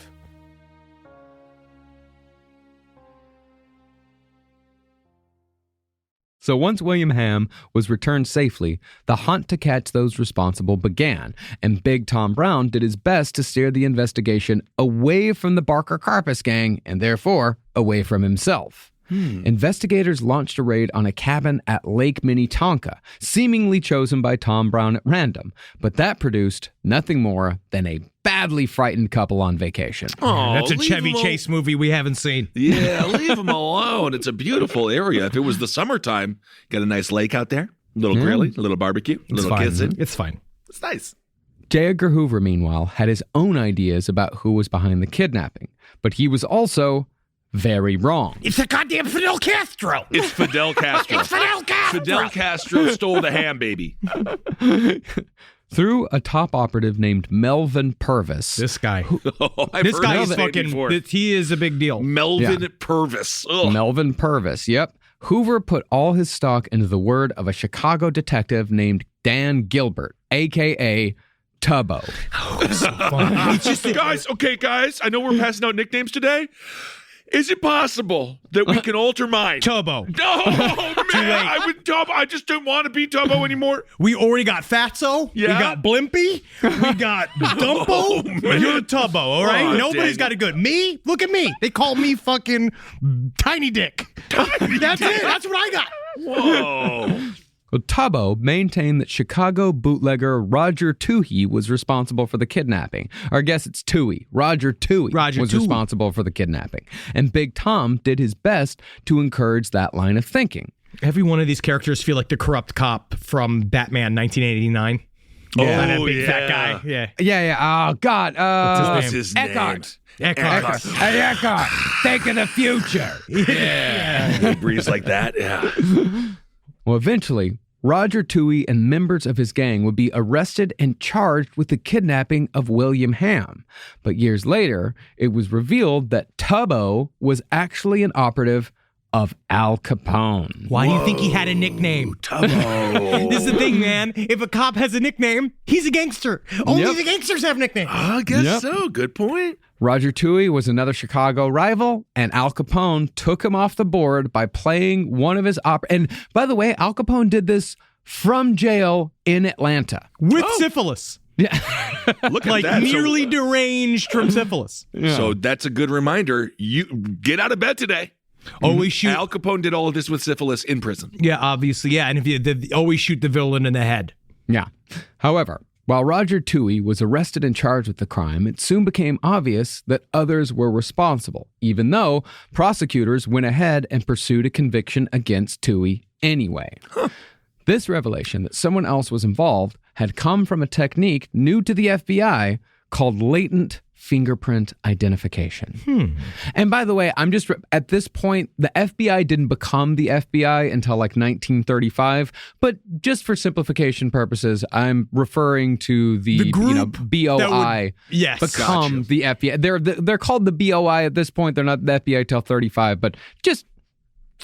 So once William Ham was returned safely, the hunt to catch those responsible began, and Big Tom Brown did his best to steer the investigation away from the Barker-Karpis Gang and therefore away from himself. Investigators launched a raid on a cabin at Lake Minnetonka, seemingly chosen by Tom Brown at random, but that produced nothing more than a badly frightened couple on vacation. Oh, That's a leave Chevy him Chase movie we haven't seen. Yeah, leave them alone. It's a beautiful area. If it was the summertime, got a nice lake out there, a little grilling, a little barbecue, a little kissing. It's fine. It's nice. J. Edgar Hoover, meanwhile, had his own ideas about who was behind the kidnapping, but he was also very wrong. It's the goddamn Fidel Castro. It's Fidel Castro. It's Fidel Castro. Fidel Castro stole the ham, baby. Through a top operative named Melvin Purvis. This guy. I've This heard guy his is name fucking. before. He is a big deal. Melvin Yeah. Purvis. Ugh. Melvin Purvis, yep. Hoover put all his stock into the word of a Chicago detective named Dan Gilbert, a.k.a. Tubbo. Guys, I know we're passing out nicknames today. Is it possible that we can alter mine? Tubbo. No, man, I just don't want to be Tubbo anymore. We already got Fatso. Yeah. We got Blimpy. We got Dumpo. You're Tubbo, all right? Oh, Nobody's dang. got it good. Me? Look at me. They call me fucking Tiny Dick. That's it. That's what I got. Whoa. Well, Tubbo maintained that Chicago bootlegger Roger Toohey was responsible for the kidnapping. Or I guess it's Toohey. Roger Toohey was Toohey. responsible for the kidnapping. And Big Tom did his best to encourage that line of thinking. Every one of these characters feel like the corrupt cop from Batman 1989. Yeah. That big Oh, fat yeah. guy. Yeah. Yeah. Oh, God. What's name? his Eckhart. name? Eckhart. Hey, Eckhart. Think of the future. Yeah. He breathes like that. Yeah. Well, eventually, Roger Toohey and members of his gang would be arrested and charged with the kidnapping of William Ham. But years later, it was revealed that Tubbo was actually an operative of Al Capone. Why do you think he had a nickname? Tubbo. This is the thing, man. If a cop has a nickname, he's a gangster. Only Yep. the gangsters have nicknames. I guess Yep. so. Good point. Roger Toohey was another Chicago rival, and Al Capone took him off the board by playing one of his And by the way, Al Capone did this from jail in Atlanta. With syphilis. Yeah. Look at Like that. nearly deranged from syphilis. So that's a good reminder. You get out of bed today. Always shoot. Al Capone did all of this with syphilis in prison. Yeah, obviously. Yeah, and if you always shoot the villain in the head. Yeah. However, while Roger Toohey was arrested and charged with the crime, it soon became obvious that others were responsible, even though prosecutors went ahead and pursued a conviction against Toohey anyway. This revelation that someone else was involved had come from a technique new to the FBI called latent fingerprint identification. And by the way, at this point, the FBI didn't become the FBI until like 1935, but just for simplification purposes, I'm referring to the group BOI become the FBI. They're called the BOI at this point. They're not the FBI till 35, but just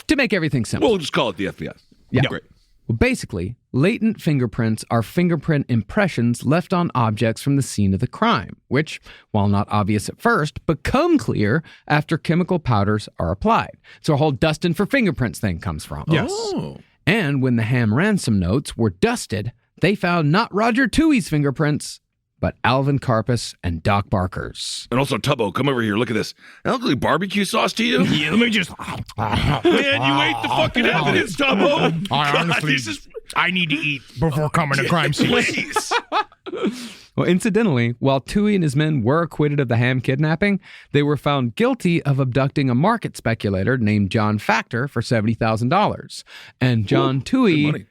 to make everything simple. We'll just call it the FBI. Yeah. Great. Well, basically, latent fingerprints are fingerprint impressions left on objects from the scene of the crime, which, while not obvious at first, become clear after chemical powders are applied. So a whole dusting for fingerprints thing comes from. Yes. Oh. And when the Ham ransom notes were dusted, they found not Roger Toohey's fingerprints, but Alvin Karpis and Doc Barker's. And also, Tubbo, come over here. Look at this. That look like barbecue sauce to you? Yeah, let me just. Man, you ate the fucking evidence, Tubbo. I honestly, I need to eat before coming to crime scene. Please. Well, incidentally, while Toohey and his men were acquitted of the Ham kidnapping, they were found guilty of abducting a market speculator named John Factor for $70,000. And John Toohey,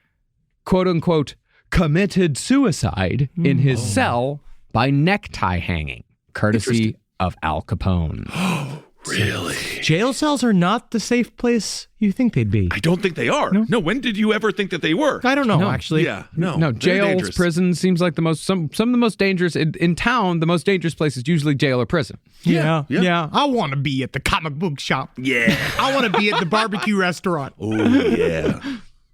quote unquote, committed suicide in his cell by necktie hanging, courtesy of Al Capone. Really? Jail cells are not the safe place you think they'd be. I don't think they are. No, when did you ever think that they were? I don't know, No. actually. Yeah, no. No, very jails, dangerous. prisons seems like some of the most dangerous in town. The most dangerous place is usually jail or prison. Yeah. I want to be at the comic book shop. Yeah. I want to be at the barbecue restaurant. Oh, yeah.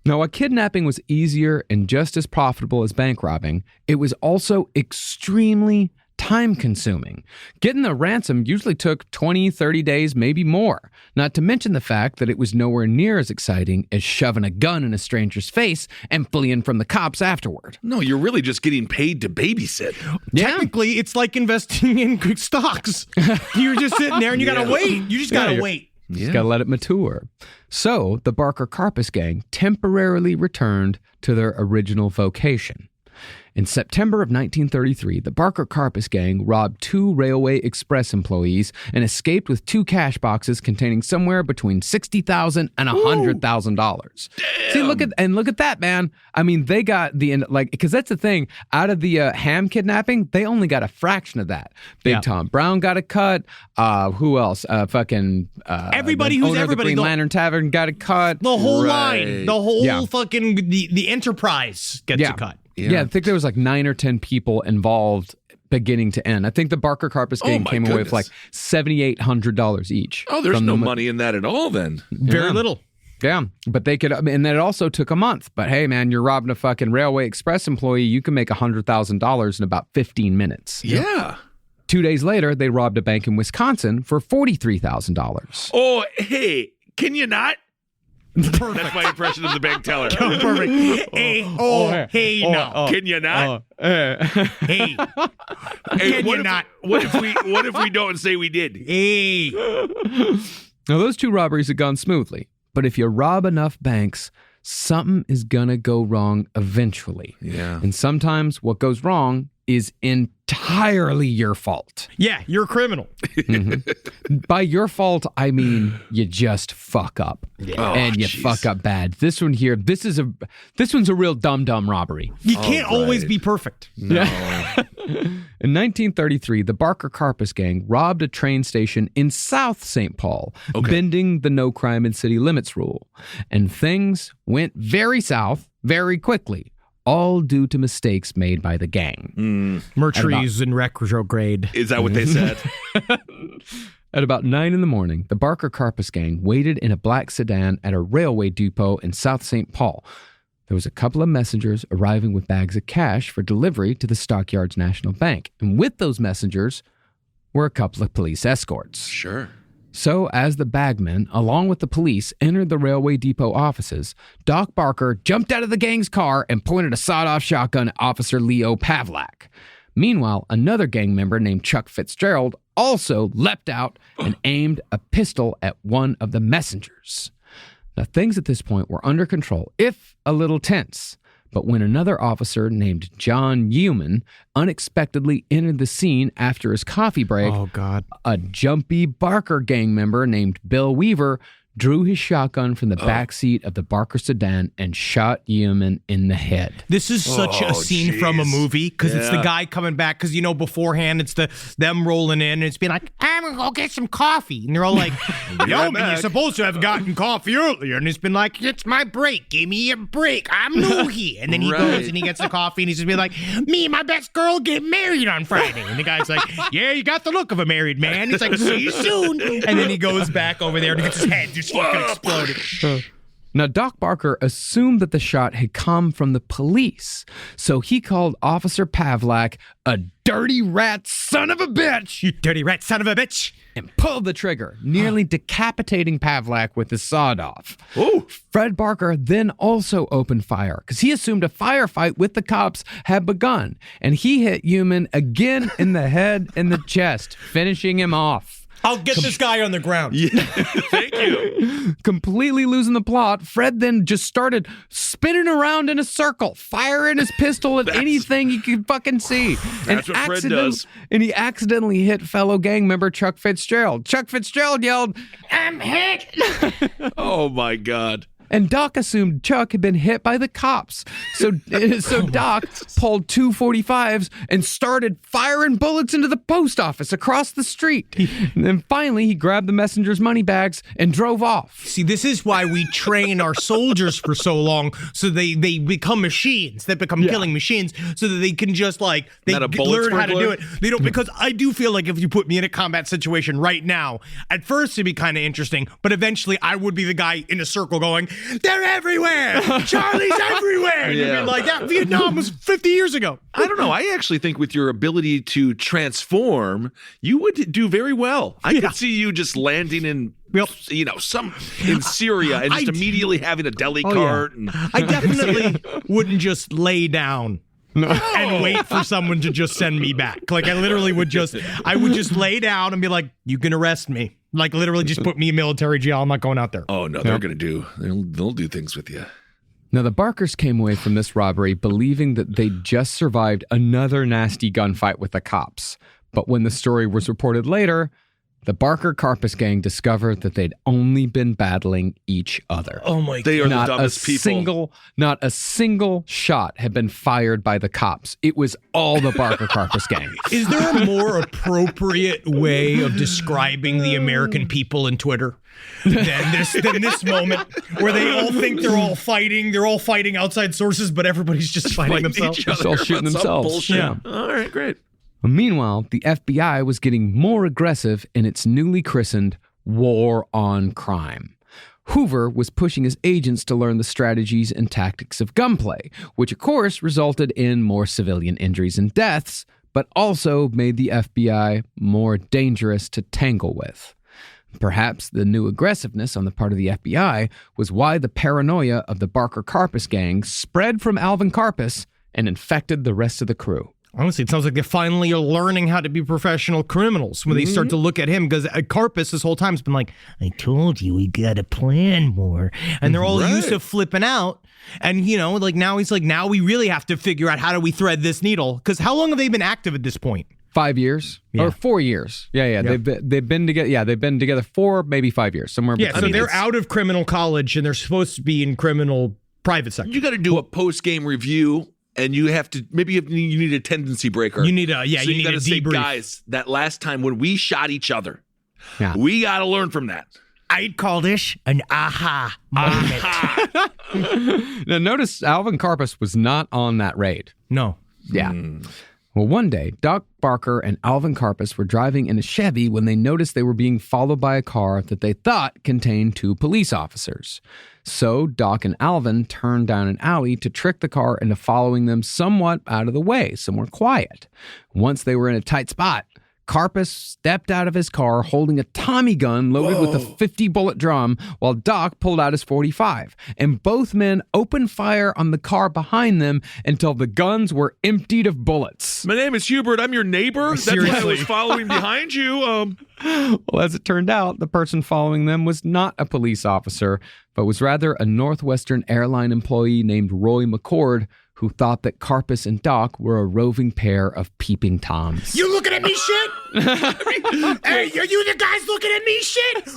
Now, while kidnapping was easier and just as profitable as bank robbing, it was also extremely time-consuming. Getting the ransom usually took 20, 30 days, maybe more, not to mention the fact that it was nowhere near as exciting as shoving a gun in a stranger's face and fleeing from the cops afterward. No, you're really just getting paid to babysit. Technically, it's like investing in stocks. You're just sitting there and you got to wait. You just got to wait. You just gotta let it mature. So the Barker-Karpis Gang temporarily returned to their original vocation. In September of 1933, the Barker-Karpis Gang robbed 2 Railway Express employees and escaped with 2 cash boxes containing somewhere between $60,000 and $100,000. See, look at that, man. I mean, they got because that's the thing. Out of the Ham kidnapping, they only got a fraction of that. Big Tom Brown got a cut. Who else? Everybody the who's owner of the everybody. Green Lantern Tavern got a cut. The whole line. The whole fucking the enterprise gets a cut. Yeah, I think there was like 9 or 10 people involved beginning to end. I think the Barker-Karpis Gang came away with like $7,800 each. Oh, there's no money in that at all then. Very little. Yeah, but they could, and then it also took a month. But hey, man, you're robbing a fucking Railway Express employee. You can make $100,000 in about 15 minutes. Yeah. 2 days later, they robbed a bank in Wisconsin for $43,000. Oh, hey, can you not? Perfect. That's my impression of the bank teller. Perfect. Hey, no. Can you not? Hey, Hey, can you not? What if we don't say we did? Hey. Now, those 2 robberies had gone smoothly. But if you rob enough banks, something is gonna go wrong eventually. Yeah. And sometimes what goes wrong is entirely your fault. Yeah, you're a criminal. By your fault, I mean you just fuck up. And you fuck up bad. This one here, this one's a real dumb robbery. You can't always be perfect. No. In 1933, the Barker-Karpis Gang robbed a train station in South St. Paul, bending the no crime in city limits rule. And things went very south very quickly, all due to mistakes made by the gang. Mercury's in retrograde. Is that what they said? At about 9 in the morning, the Barker-Karpis Gang waited in a black sedan at a railway depot in South St. Paul. There was a couple of messengers arriving with bags of cash for delivery to the Stockyards National Bank. And with those messengers were a couple of police escorts. Sure. So as the bagmen, along with the police, entered the railway depot offices, Doc Barker jumped out of the gang's car and pointed a sawed-off shotgun at Officer Leo Pavlak. Meanwhile, another gang member named Chuck Fitzgerald also leapt out and aimed a pistol at one of the messengers. Now, things at this point were under control, if a little tense. But when another officer named John Newman unexpectedly entered the scene after his coffee break, Oh, God. a jumpy Barker gang member named Bill Weaver drew his shotgun from the back seat of the Barker sedan and shot Yeoman in the head. This is such a scene from a movie because it's the guy coming back because, beforehand it's them rolling in and it's being like, I'm going to go get some coffee. And they're all like, Yeoman, you're supposed to have gotten coffee earlier. And it's been like, it's my break. Give me a break. I'm new here. And then he goes and he gets the coffee and he's just being like, me and my best girl get married on Friday. And the guy's like, yeah, you got the look of a married man. He's like, see you soon. And then he goes back over there and gets his head just fucking exploded. Now, Doc Barker assumed that the shot had come from the police, so he called Officer Pavlak a dirty rat son of a bitch. You dirty rat son of a bitch. And pulled the trigger, nearly decapitating Pavlak with the sawed-off. Ooh. Fred Barker then also opened fire because he assumed a firefight with the cops had begun, and he hit Yeoman again in the head and the chest, finishing him off. I'll get this guy on the ground. Yeah, thank you. Completely losing the plot, Fred then just started spinning around in a circle, firing his pistol at anything he could fucking see. That's what Fred does. And he accidentally hit fellow gang member Chuck Fitzgerald. Chuck Fitzgerald yelled, "I'm hit!" Oh, my God. And Doc assumed Chuck had been hit by the cops. So Doc pulled 245s and started firing bullets into the post office across the street. And then finally, he grabbed the messenger's money bags and drove off. See, this is why we train our soldiers for so long, so they become machines that become killing machines, so that they can just learn how to do it. They don't, because I do feel like if you put me in a combat situation right now, at first it'd be kind of interesting, but eventually I would be the guy in a circle going, they're everywhere! Charlie's everywhere! And you'd be like, yeah, Vietnam was 50 years ago. I don't know. I actually think with your ability to transform, you would do very well. I could see you just landing in, in Syria and just immediately having a deli cart. And I definitely wouldn't just lay down. And wait for someone to just send me back. Like I literally would just lay down and be like, you can arrest me. Like literally just put me in military jail. I'm not going out there. Oh no, they'll do things with you. Now the Barkers came away from this robbery believing that they'd just survived another nasty gunfight with the cops. But when the story was reported later, the Barker-Karpis Gang discovered that they'd only been battling each other. Oh my God. They are the dumbest people. Not a single shot had been fired by the cops. It was all the Barker-Karpis Gang. Is there a more appropriate way of describing the American people in Twitter than this moment where they all think they're all fighting outside sources, but everybody's just fighting themselves? Just all shooting themselves. Yeah. All right, great. Meanwhile, the FBI was getting more aggressive in its newly christened War on Crime. Hoover was pushing his agents to learn the strategies and tactics of gunplay, which of course resulted in more civilian injuries and deaths, but also made the FBI more dangerous to tangle with. Perhaps the new aggressiveness on the part of the FBI was why the paranoia of the Barker-Karpis Gang spread from Alvin Karpis and infected the rest of the crew. Honestly, it sounds like they finally are learning how to be professional criminals when they start to look at him, because Karpis this whole time has been like, I told you we got to plan more. And they're all used to flipping out. And, now he's like, now we really have to figure out how do we thread this needle? Because how long have they been active at this point? 5 years or 4 years. Yeah. They've been together. Yeah, they've been together 4, maybe 5 years, somewhere. Yeah, so they're out of criminal college and they're supposed to be in criminal private sector. You got to do a post-game review. And you have to, maybe you need a tendency breaker. You need a, so you need a say, debrief. Guys, that last time when we shot each other, we got to learn from that. I'd call this an aha moment. Now, notice Alvin Karpis was not on that raid. No. Yeah. Well, one day, Doc Barker and Alvin Karpis were driving in a Chevy when they noticed they were being followed by a car that they thought contained 2 police officers. So Doc and Alvin turned down an alley to trick the car into following them somewhat out of the way, somewhere quiet. Once they were in a tight spot, Karpis stepped out of his car holding a Tommy gun loaded with a 50-bullet drum while Doc pulled out his .45. And both men opened fire on the car behind them until the guns were emptied of bullets. My name is Hubert. I'm your neighbor. Seriously. That's why I was following behind you. Well, as it turned out, the person following them was not a police officer, but was rather a Northwestern airline employee named Roy McCord, who thought that Karpis and Doc were a roving pair of peeping Toms. You looking at at me shit? Hey, are you the guys looking at me shit?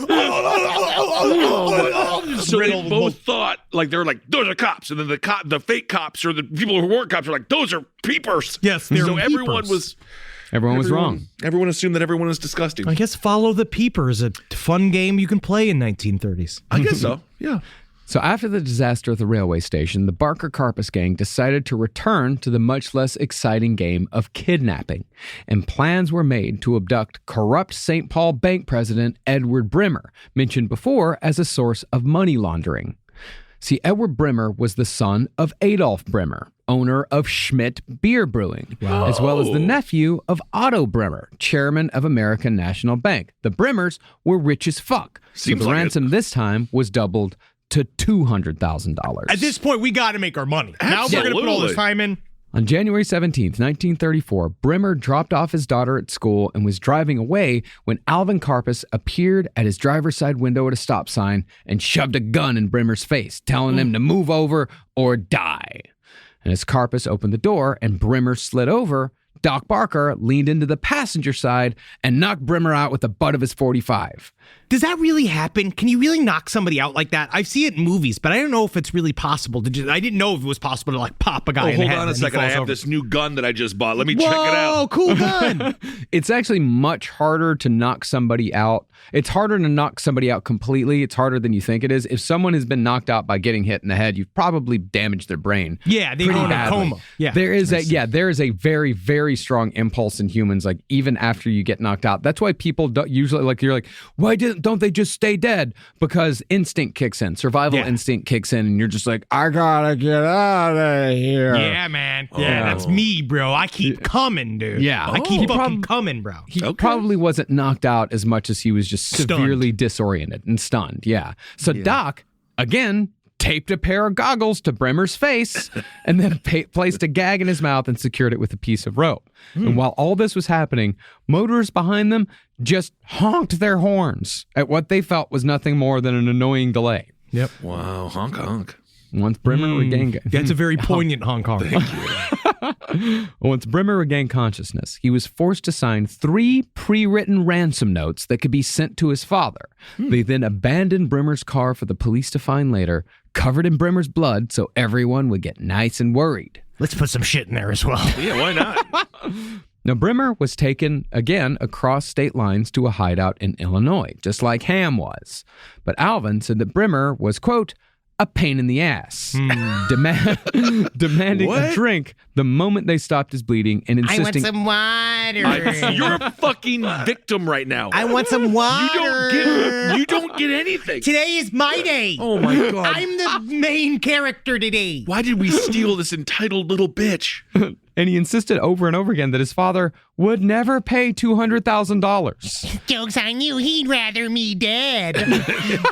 So they both thought, like, they were like, those are cops. And then the fake cops or the people who weren't cops were like, those are peepers. Yes, they're so everyone peepers. was was wrong. Everyone assumed that everyone was disgusting. I guess Follow the Peepers, a fun game you can play in 1930s. I guess so. Yeah. So after the disaster at the railway station, the Barker-Karpis Gang decided to return to the much less exciting game of kidnapping, and plans were made to abduct corrupt St. Paul Bank president Edward Brimmer, mentioned before as a source of money laundering. See, Edward Brimmer was the son of Adolf Brimmer, owner of Schmidt Beer Brewing, as well as the nephew of Otto Brimmer, chairman of American National Bank. The Brimmers were rich as fuck, so Seems the like ransom this time was doubled to $200,000. At this point, we got to make our money. Now we're going to put all this time in. On January 17th, 1934, Brimmer dropped off his daughter at school and was driving away when Alvin Karpis appeared at his driver's side window at a stop sign and shoved a gun in Brimmer's face, telling him to move over or die. And as Karpis opened the door and Brimmer slid over, Doc Barker leaned into the passenger side and knocked Brimmer out with the butt of his .45. Does that really happen? Can you really knock somebody out like that? I see it in movies, but I don't know if it's really possible to just. I didn't know if it was possible to like pop a guy in the Hold head. on a and he second. I falls have over. this new gun that I just bought. Let me check it Whoa, out. cool gun. It's actually much harder to knock somebody out. It's harder to knock somebody out completely. It's harder than you think it is. If someone has been knocked out by getting hit in the head, you've probably damaged their brain. Yeah, they pretty go into badly. coma. Yeah, there is a very, very strong impulse in humans, like even after you get knocked out. That's why people don't usually, like, you're like, why don't they just stay dead? Because instinct kicks in, survival instinct kicks in, and you're just like, I gotta get out of here. Yeah, man. Yeah, that's me, bro. I keep coming, dude. Yeah. I keep He fucking coming, bro. He probably wasn't knocked out as much as he was just severely disoriented and stunned. Yeah. So Doc, again, taped a pair of goggles to Brimmer's face and then placed a gag in his mouth and secured it with a piece of rope. And while all this was happening, motorists behind them just honked their horns at what they felt was nothing more than an annoying delay. Yep. Wow. Honk, honk. Once Brimmer regained... That's a very poignant honk honk. Once Brimmer regained consciousness, he was forced to sign 3 pre-written ransom notes that could be sent to his father. They then abandoned Brimmer's car for the police to find later, covered in Brimmer's blood so everyone would get nice and worried. Let's put some shit in there as well. Yeah, why not? Now, Brimmer was taken again across state lines to a hideout in Illinois, just like Ham was. But Alvin said that Brimmer was, quote, a pain in the ass, demanding a drink the moment they stopped his bleeding and insisting... I want some water. You're a fucking victim right now. I want some water. You don't get anything. Today is my day. Oh my God. I'm the main character today. Why did we steal this entitled little bitch? And he insisted over and over again that his father would never pay $200,000. Joke's on you. He'd rather me dead.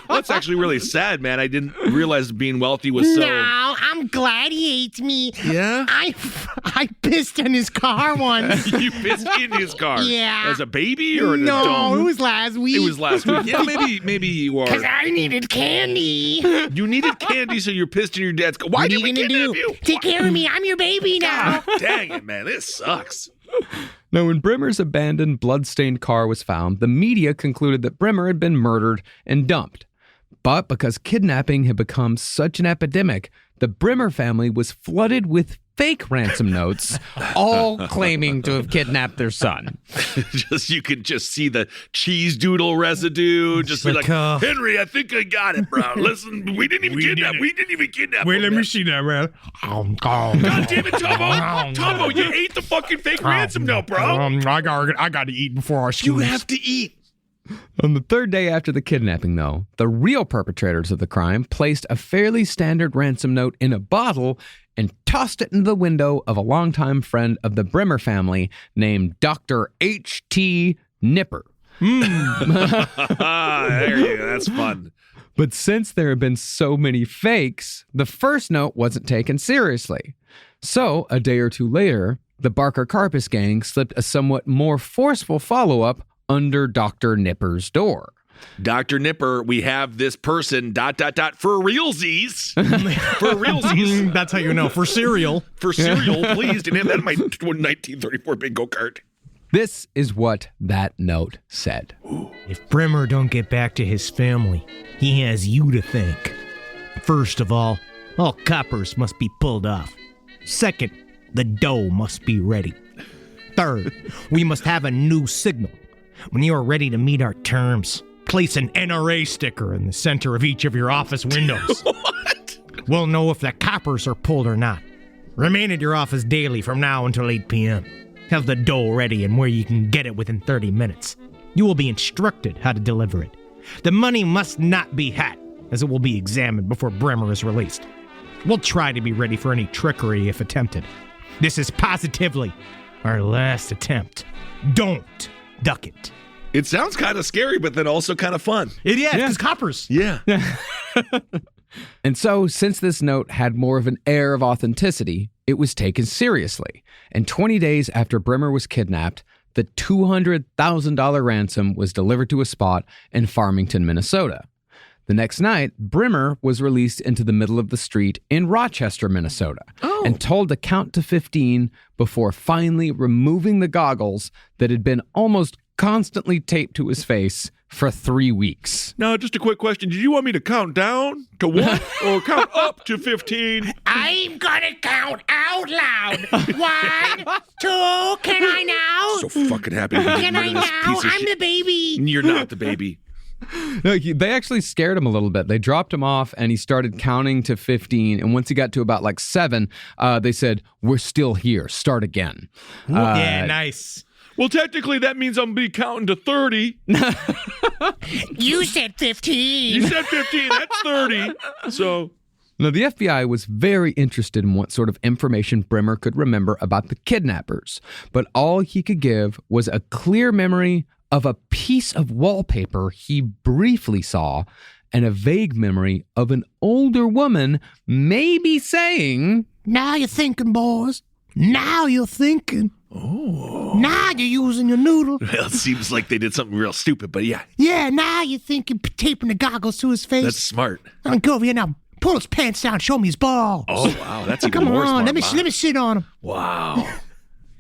That's actually really sad, man. I didn't realize being wealthy was so... No, I'm glad he hates me. Yeah? I pissed in his car once. You pissed in his car? Yeah. As a baby or an No, adult? it was last week. It was last week. Yeah, maybe you are. Because I needed candy. You needed candy, so you're pissed in your dad's car. Why What are did you we gonna kidnap do? you? Take care of me. I'm your baby now. God dang it, man. This sucks. Now, when Brimmer's abandoned, blood-stained car was found, the media concluded that Brimmer had been murdered and dumped. But because kidnapping had become such an epidemic, the Brimmer family was flooded with fake ransom notes, all claiming to have kidnapped their son. You could just see the cheese doodle residue. Just be like, Henry, I think I got it, bro. Listen, we didn't even kidnap. Wait, him, let man. me see that, man. God damn it, Tomo! Tomo, you ate the fucking fake ransom note, bro. I got to eat before I You have to eat. On the third day after the kidnapping, though, the real perpetrators of the crime placed a fairly standard ransom note in a bottle and tossed it into the window of a longtime friend of the Brimmer family named Dr. H.T. Nipper. There you go. That's fun. But since there have been so many fakes, the first note wasn't taken seriously. So, a day or two later, the Barker-Karpis Gang slipped a somewhat more forceful follow-up under Dr. Nipper's door. Dr. Nipper, we have this person, ... for realsies. For realsies. That's how you know. For cereal. For cereal, please. Didn't have that in my 1934 bingo card. This is what that note said. If Brimmer don't get back to his family, he has you to thank. First of all coppers must be pulled off. Second, the dough must be ready. Third, we must have a new signal. When you are ready to meet our terms, place an NRA sticker in the center of each of your office windows. What? We'll know if the coppers are pulled or not. Remain at your office daily from now until 8 p.m. Have the dough ready and where you can get it within 30 minutes. You will be instructed how to deliver it. The money must not be hot, as it will be examined before Brimmer is released. We'll try to be ready for any trickery if attempted. This is positively our last attempt. Don't duck it. It sounds kind of scary, but then also kind of fun. Because coppers. Yeah. And so, since this note had more of an air of authenticity, it was taken seriously. And 20 days after Brimmer was kidnapped, the $200,000 ransom was delivered to a spot in Farmington, Minnesota. The next night, Brimmer was released into the middle of the street in Rochester, Minnesota, and told to count to 15 before finally removing the goggles that had been almost constantly taped to his face for 3 weeks. Now, just a quick question. Did you want me to count down to 1 or count up to 15? I'm gonna count out loud. 1, 2, can I now? So fucking happy to be Can I rid of this now? piece of I'm shit. the baby. You're not the baby. No, they actually scared him a little bit. They dropped him off and he started counting to 15. And once he got to about like 7, they said, "We're still here. Start again." Yeah, nice. Well, technically, that means I'm going to be counting to 30. You said 15. You said 15. That's 30. So... Now, the FBI was very interested in what sort of information Brimmer could remember about the kidnappers, but all he could give was a clear memory of a piece of wallpaper he briefly saw and a vague memory of an older woman maybe saying, Now you're thinking, boys. Now you're thinking. Oh. Now you're using your noodle. Well, it seems like they did something real stupid, but yeah. Yeah, now you're thinking taping the goggles to his face. That's smart. I'm go over here now. Pull his pants down. Show me his balls. Oh, wow. That's even Come more on. smart. Let me sit on him. Wow.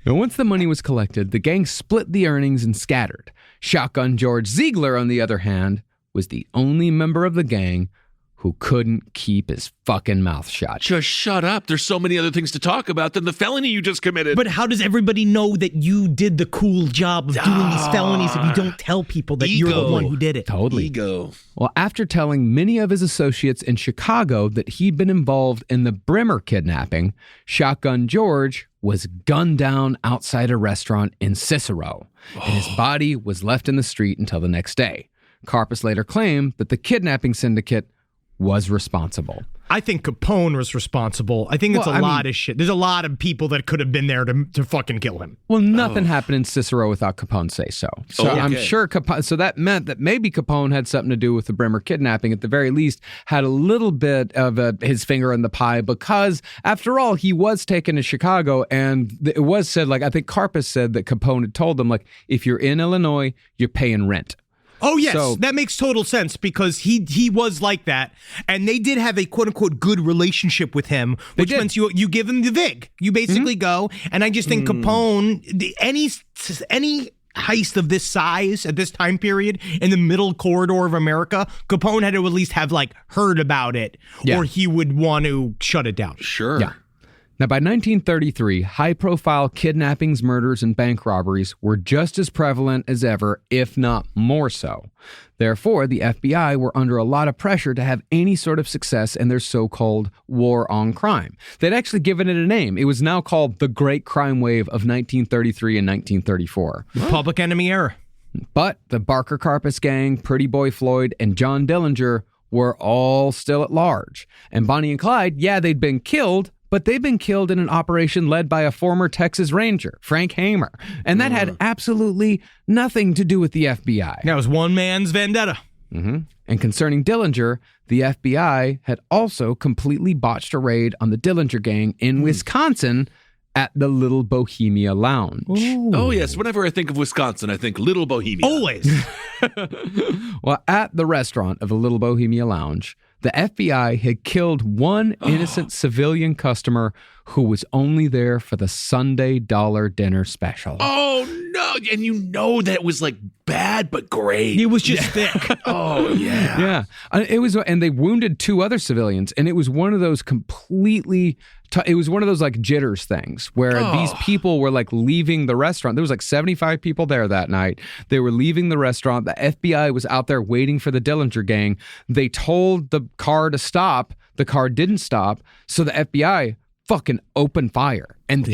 Now, once the money was collected, the gang split the earnings and scattered. Shotgun George Ziegler, on the other hand, was the only member of the gang who couldn't keep his fucking mouth shut. Just shut up. There's so many other things to talk about than the felony you just committed. But how does everybody know that you did the cool job of doing these felonies if you don't tell people that you're the one who did it? Totally. Ego. Well, after telling many of his associates in Chicago that he'd been involved in the Brimmer kidnapping, Shotgun George was gunned down outside a restaurant in Cicero, and his body was left in the street until the next day. Karpis later claimed that the kidnapping syndicate was responsible. I think Capone was responsible. I think it's a lot of shit. There's a lot of people that could have been there to fucking kill him. Well, nothing happened in Cicero without Capone say so. So Okay. I'm sure Capone, so that meant that maybe Capone had something to do with the Brimmer kidnapping, at the very least, had a little bit of his finger in the pie, because after all, he was taken to Chicago, and it was said, like, I think Karpis said that Capone had told them, like, if you're in Illinois, you're paying rent. Oh, yes. So- that makes total sense because he was like that. And they did have a quote-unquote good relationship with him, which means you give him the VIG. You basically go. And I just think Capone, any heist of this size at this time period in the middle corridor of America, Capone had to at least have like heard about it or he would want to shut it down. Sure. Yeah. Now, by 1933, high-profile kidnappings, murders, and bank robberies were just as prevalent as ever, if not more so. Therefore, the FBI were under a lot of pressure to have any sort of success in their so-called war on crime. They'd actually given it a name. It was now called the Great Crime Wave of 1933 and 1934. Public Enemy era. But the Barker-Karpis Gang, Pretty Boy Floyd, and John Dillinger were all still at large. And Bonnie and Clyde, yeah, they'd been killed, but they'd been killed in an operation led by a former Texas Ranger, Frank Hamer. And that had absolutely nothing to do with the FBI. That was one man's vendetta. And concerning Dillinger, the FBI had also completely botched a raid on the Dillinger Gang in Wisconsin at the Little Bohemia Lounge. Oh, yes. Whenever I think of Wisconsin, I think Little Bohemia. Always. Well, at the restaurant of the Little Bohemia Lounge, the FBI had killed one innocent civilian customer who was only there for the Sunday dollar dinner special. Oh, no. And you know that was like bad, but great. It was just thick. Oh, yeah. Yeah. It was, and they wounded 2 other civilians, and it was one of those it was one of those like jitters things where these people were like leaving the restaurant. There was like 75 people there that night. They were leaving the restaurant. The FBI was out there waiting for the Dillinger gang. They told the car to stop. The car didn't stop. So the FBI fucking opened fire and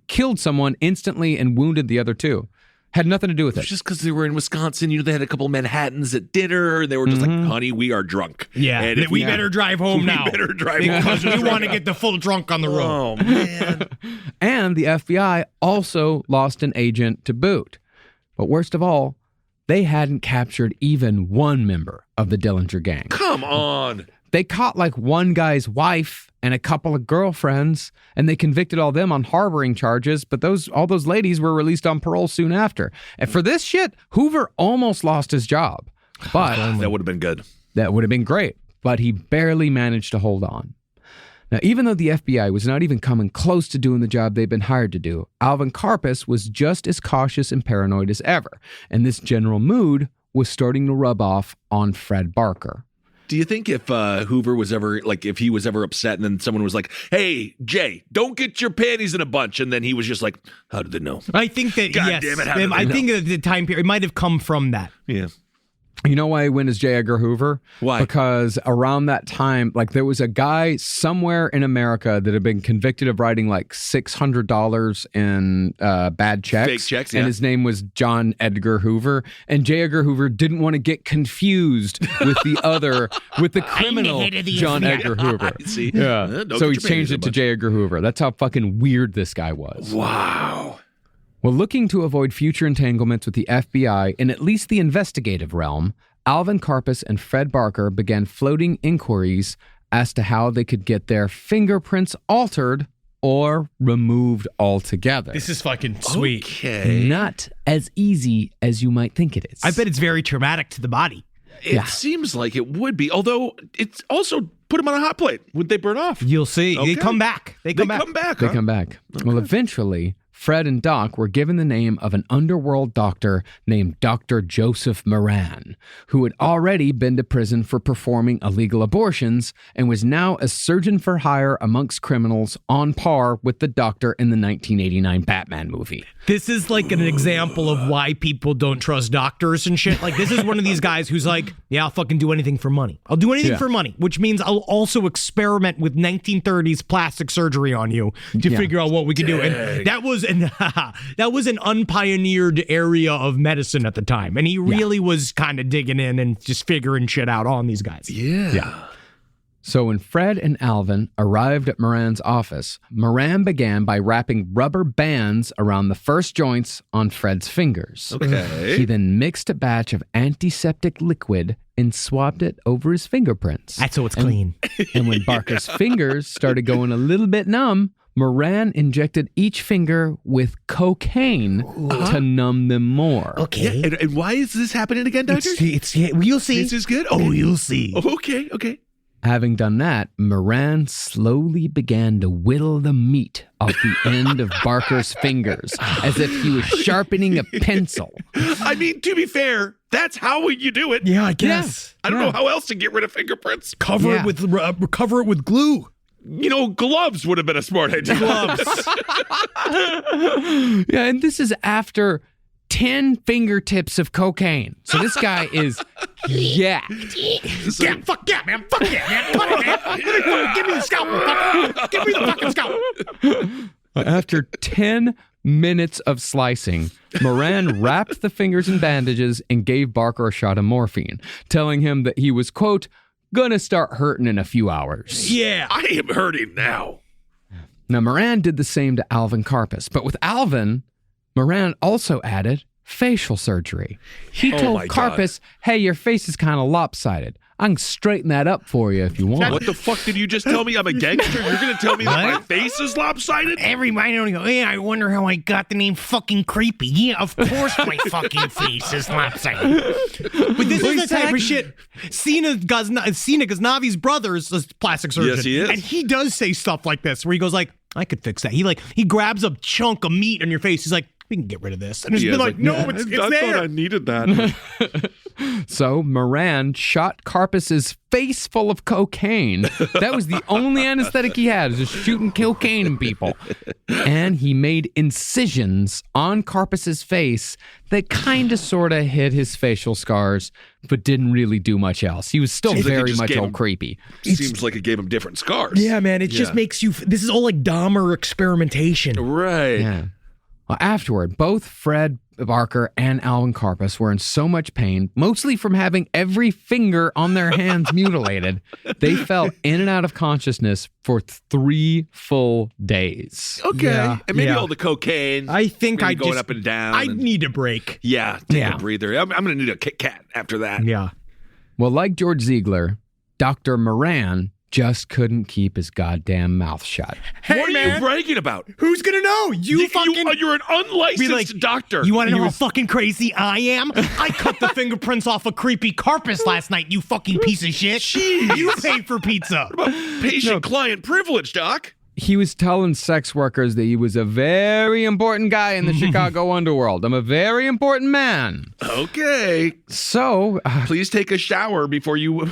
killed someone instantly and wounded the other 2. Had nothing to do with it. Just because they were in Wisconsin, they had a couple Manhattans at dinner. And they were just like, honey, we are drunk. Yeah, and we better drive home now. We better drive because home. we want to get the full drunk on the road. Oh, man. And the FBI also lost an agent to boot. But worst of all, they hadn't captured even one member of the Dillinger gang. Come on. They caught like one guy's wife and a couple of girlfriends, and they convicted all them on harboring charges, but all those ladies were released on parole soon after. And for this shit, Hoover almost lost his job. But that would have been good. That would have been great, but he barely managed to hold on. Now, even though the FBI was not even coming close to doing the job they'd been hired to do, Alvin Karpis was just as cautious and paranoid as ever, and this general mood was starting to rub off on Fred Barker. Do you think if Hoover was ever, like, if he was ever upset and then someone was like, hey, Jay, don't get your panties in a bunch, and then he was just like, how did they know? I think that, God yes. damn it, how did they I know? think that the time period might have come from that. Yeah. You know why he went as J. Edgar Hoover? Why? Because around that time, like there was a guy somewhere in America that had been convicted of writing like $600 in bad checks. Fake checks, yeah. And his name was John Edgar Hoover. And J. Edgar Hoover didn't want to get confused with the criminal John Edgar Hoover. See? Yeah. So he changed it to J. Edgar Hoover. That's how fucking weird this guy was. Wow. Well, looking to avoid future entanglements with the FBI in at least the investigative realm, Alvin Karpis and Fred Barker began floating inquiries as to how they could get their fingerprints altered or removed altogether. This is fucking sweet. Okay. Not as easy as you might think it is. I bet it's very traumatic to the body. It seems like it would be, although it's also put them on a hot plate. Would they burn off? You'll see. Okay. They come back. They come back. They come back. Well, eventually, Fred and Doc were given the name of an underworld doctor named Dr. Joseph Moran, who had already been to prison for performing illegal abortions and was now a surgeon for hire amongst criminals on par with the doctor in the 1989 Batman movie. This is like an example of why people don't trust doctors and shit. Like, this is one of these guys who's like, yeah, I'll fucking do anything for money. I'll do anything for money, which means I'll also experiment with 1930s plastic surgery on you to figure out what we can do. And that was an unpioneered area of medicine at the time. And he really was kind of digging in and just figuring shit out on these guys. Yeah. So when Fred and Alvin arrived at Moran's office, Moran began by wrapping rubber bands around the first joints on Fred's fingers. Okay. He then mixed a batch of antiseptic liquid and swabbed it over his fingerprints. That's so it's clean. And when Barker's fingers started going a little bit numb, Moran injected each finger with cocaine to numb them more. Okay. Yeah, and why is this happening again, Doctor? You'll see. This is good? Oh, you'll see. Oh, okay. Having done that, Moran slowly began to whittle the meat off the end of Barker's fingers as if he was sharpening a pencil. I mean, to be fair, that's how you do it. Yeah, I guess. I don't know how else to get rid of fingerprints. Cover it with glue. You know, gloves would have been a smart idea. Gloves. Yeah, and this is after 10 fingertips of cocaine. So this guy is yacked. Yeah, fuck yeah, man. Fuck yeah, man. Put it, man. Give me the scalpel, fucker. Give me the fucking scalpel. After 10 minutes of slicing, Moran wrapped the fingers in bandages and gave Barker a shot of morphine, telling him that he was, quote, gonna start hurting in a few hours. Yeah. I am hurting now. Now, Moran did the same to Alvin Karpis, but with Alvin, Moran also added facial surgery. He told my God. Karpis, hey, your face is kind of lopsided. I can straighten that up for you if you want. What the fuck did you just tell me? I'm a gangster? You're going to tell me that my face is lopsided? Everybody don't go, yeah, I wonder how I got the name fucking creepy. Yeah, of course my fucking face is lopsided. But this is the type of shit. Sina Ghaznavi's brother's a plastic surgeon. Yes, he is. And he does say stuff like this, where he goes like, I could fix that. He grabs a chunk of meat on your face. He's like, we can get rid of this. And it's been like, no, it's there. I thought I needed that. So Moran shot Karpis's face full of cocaine. That was the only anesthetic he had, was just shooting cocaine in people. And he made incisions on Karpis's face that kind of sort of hid his facial scars, but didn't really do much else. He was still very much all creepy. Seems like it gave him different scars. Yeah, man, it just makes you... This is all like Dahmer experimentation. Right. Yeah. Well, afterward, both Fred Barker and Alvin Karpis were in so much pain, mostly from having every finger on their hands mutilated, they fell in and out of consciousness for 3 full days. Okay. Yeah, And maybe yeah. all the cocaine. I think maybe I going just... up and down. I need a break. Yeah, take a breather. I'm going to need a Kit Kat after that. Yeah. Well, like George Ziegler, Dr. Moran just couldn't keep his goddamn mouth shut. Hey, What are man, you bragging about? who's gonna know? You're You're an unlicensed doctor. You want to know how fucking crazy I am? I cut the fingerprints off a creepy Karpis last night, you fucking piece of shit. Jeez. You paid for pizza. Patient-client privilege, Doc. He was telling sex workers that he was a very important guy in the Chicago underworld. I'm a very important man. Okay. So, Please take a shower before you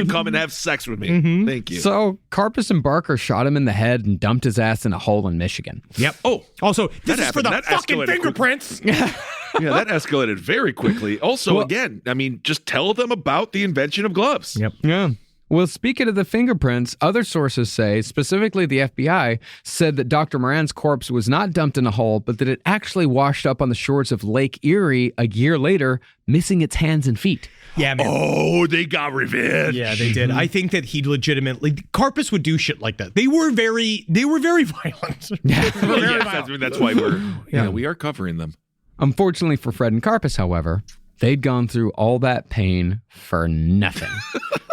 come and have sex with me. Thank you. So Karpis and Barker shot him in the head and dumped his ass in a hole in Michigan. Yep. Oh, Also, this that is for the happened. That fucking escalated fingerprints. yeah, that escalated very quickly. Also, again, I mean, just tell them about the invention of gloves. Yep. Yeah. Well, speaking of the fingerprints, other sources say, specifically the FBI, said that Dr. Moran's corpse was not dumped in a hole, but that it actually washed up on the shores of Lake Erie a year later, missing its hands and feet. Yeah, man. Oh, they got revenge. Yeah, they did. I think that he legitimately Karpis would do shit like that. They were very violent. That's why we are covering them. Unfortunately for Fred and Karpis, however, they'd gone through all that pain for nothing.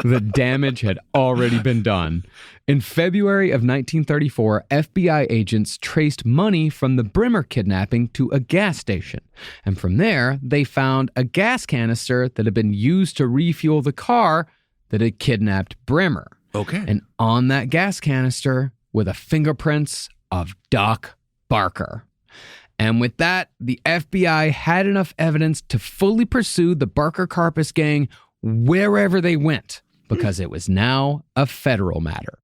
The damage had already been done. In February of 1934, FBI agents traced money from the Brimmer kidnapping to a gas station. And from there, they found a gas canister that had been used to refuel the car that had kidnapped Brimmer. Okay. And on that gas canister were the fingerprints of Doc Barker. And with that, the FBI had enough evidence to fully pursue the Barker-Karpis gang wherever they went, because it was now a federal matter.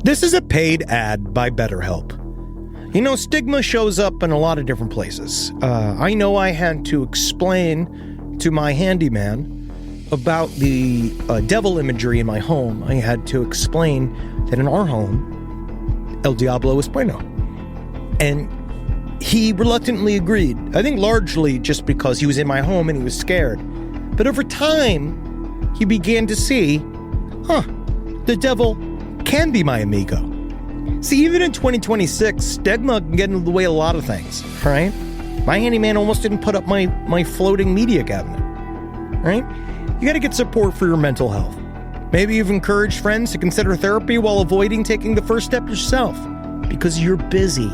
This is a paid ad by BetterHelp. You know, stigma shows up in a lot of different places. I know I had to explain to my handyman about the devil imagery in my home. I had to explain that in our home, El Diablo es bueno. And he reluctantly agreed. I think largely just because he was in my home and he was scared. But over time, he began to see, the devil can be my amigo. See, even in 2026, stigma can get in the way of a lot of things, right? My handyman almost didn't put up my floating media cabinet, right? You got to get support for your mental health. Maybe you've encouraged friends to consider therapy while avoiding taking the first step yourself because you're busy,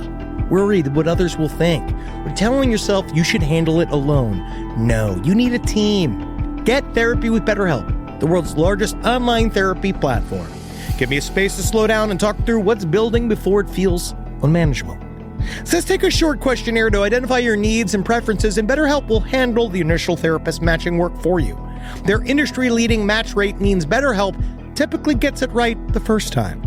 worried what others will think, or telling yourself you should handle it alone. No, you need a team. Get therapy with BetterHelp, the world's largest online therapy platform. Give me a space to slow down and talk through what's building before it feels unmanageable. So let's take a short questionnaire to identify your needs and preferences, and BetterHelp will handle the initial therapist matching work for you. Their industry-leading match rate means BetterHelp typically gets it right the first time.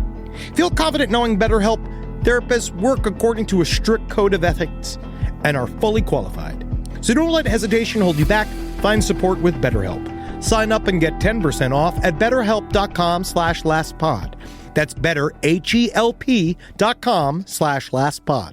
Feel confident knowing BetterHelp therapists work according to a strict code of ethics and are fully qualified. So don't let hesitation hold you back. Find support with BetterHelp. Sign up and get 10% off at betterhelp.com/lastpod. That's betterhelp.com/lastpod.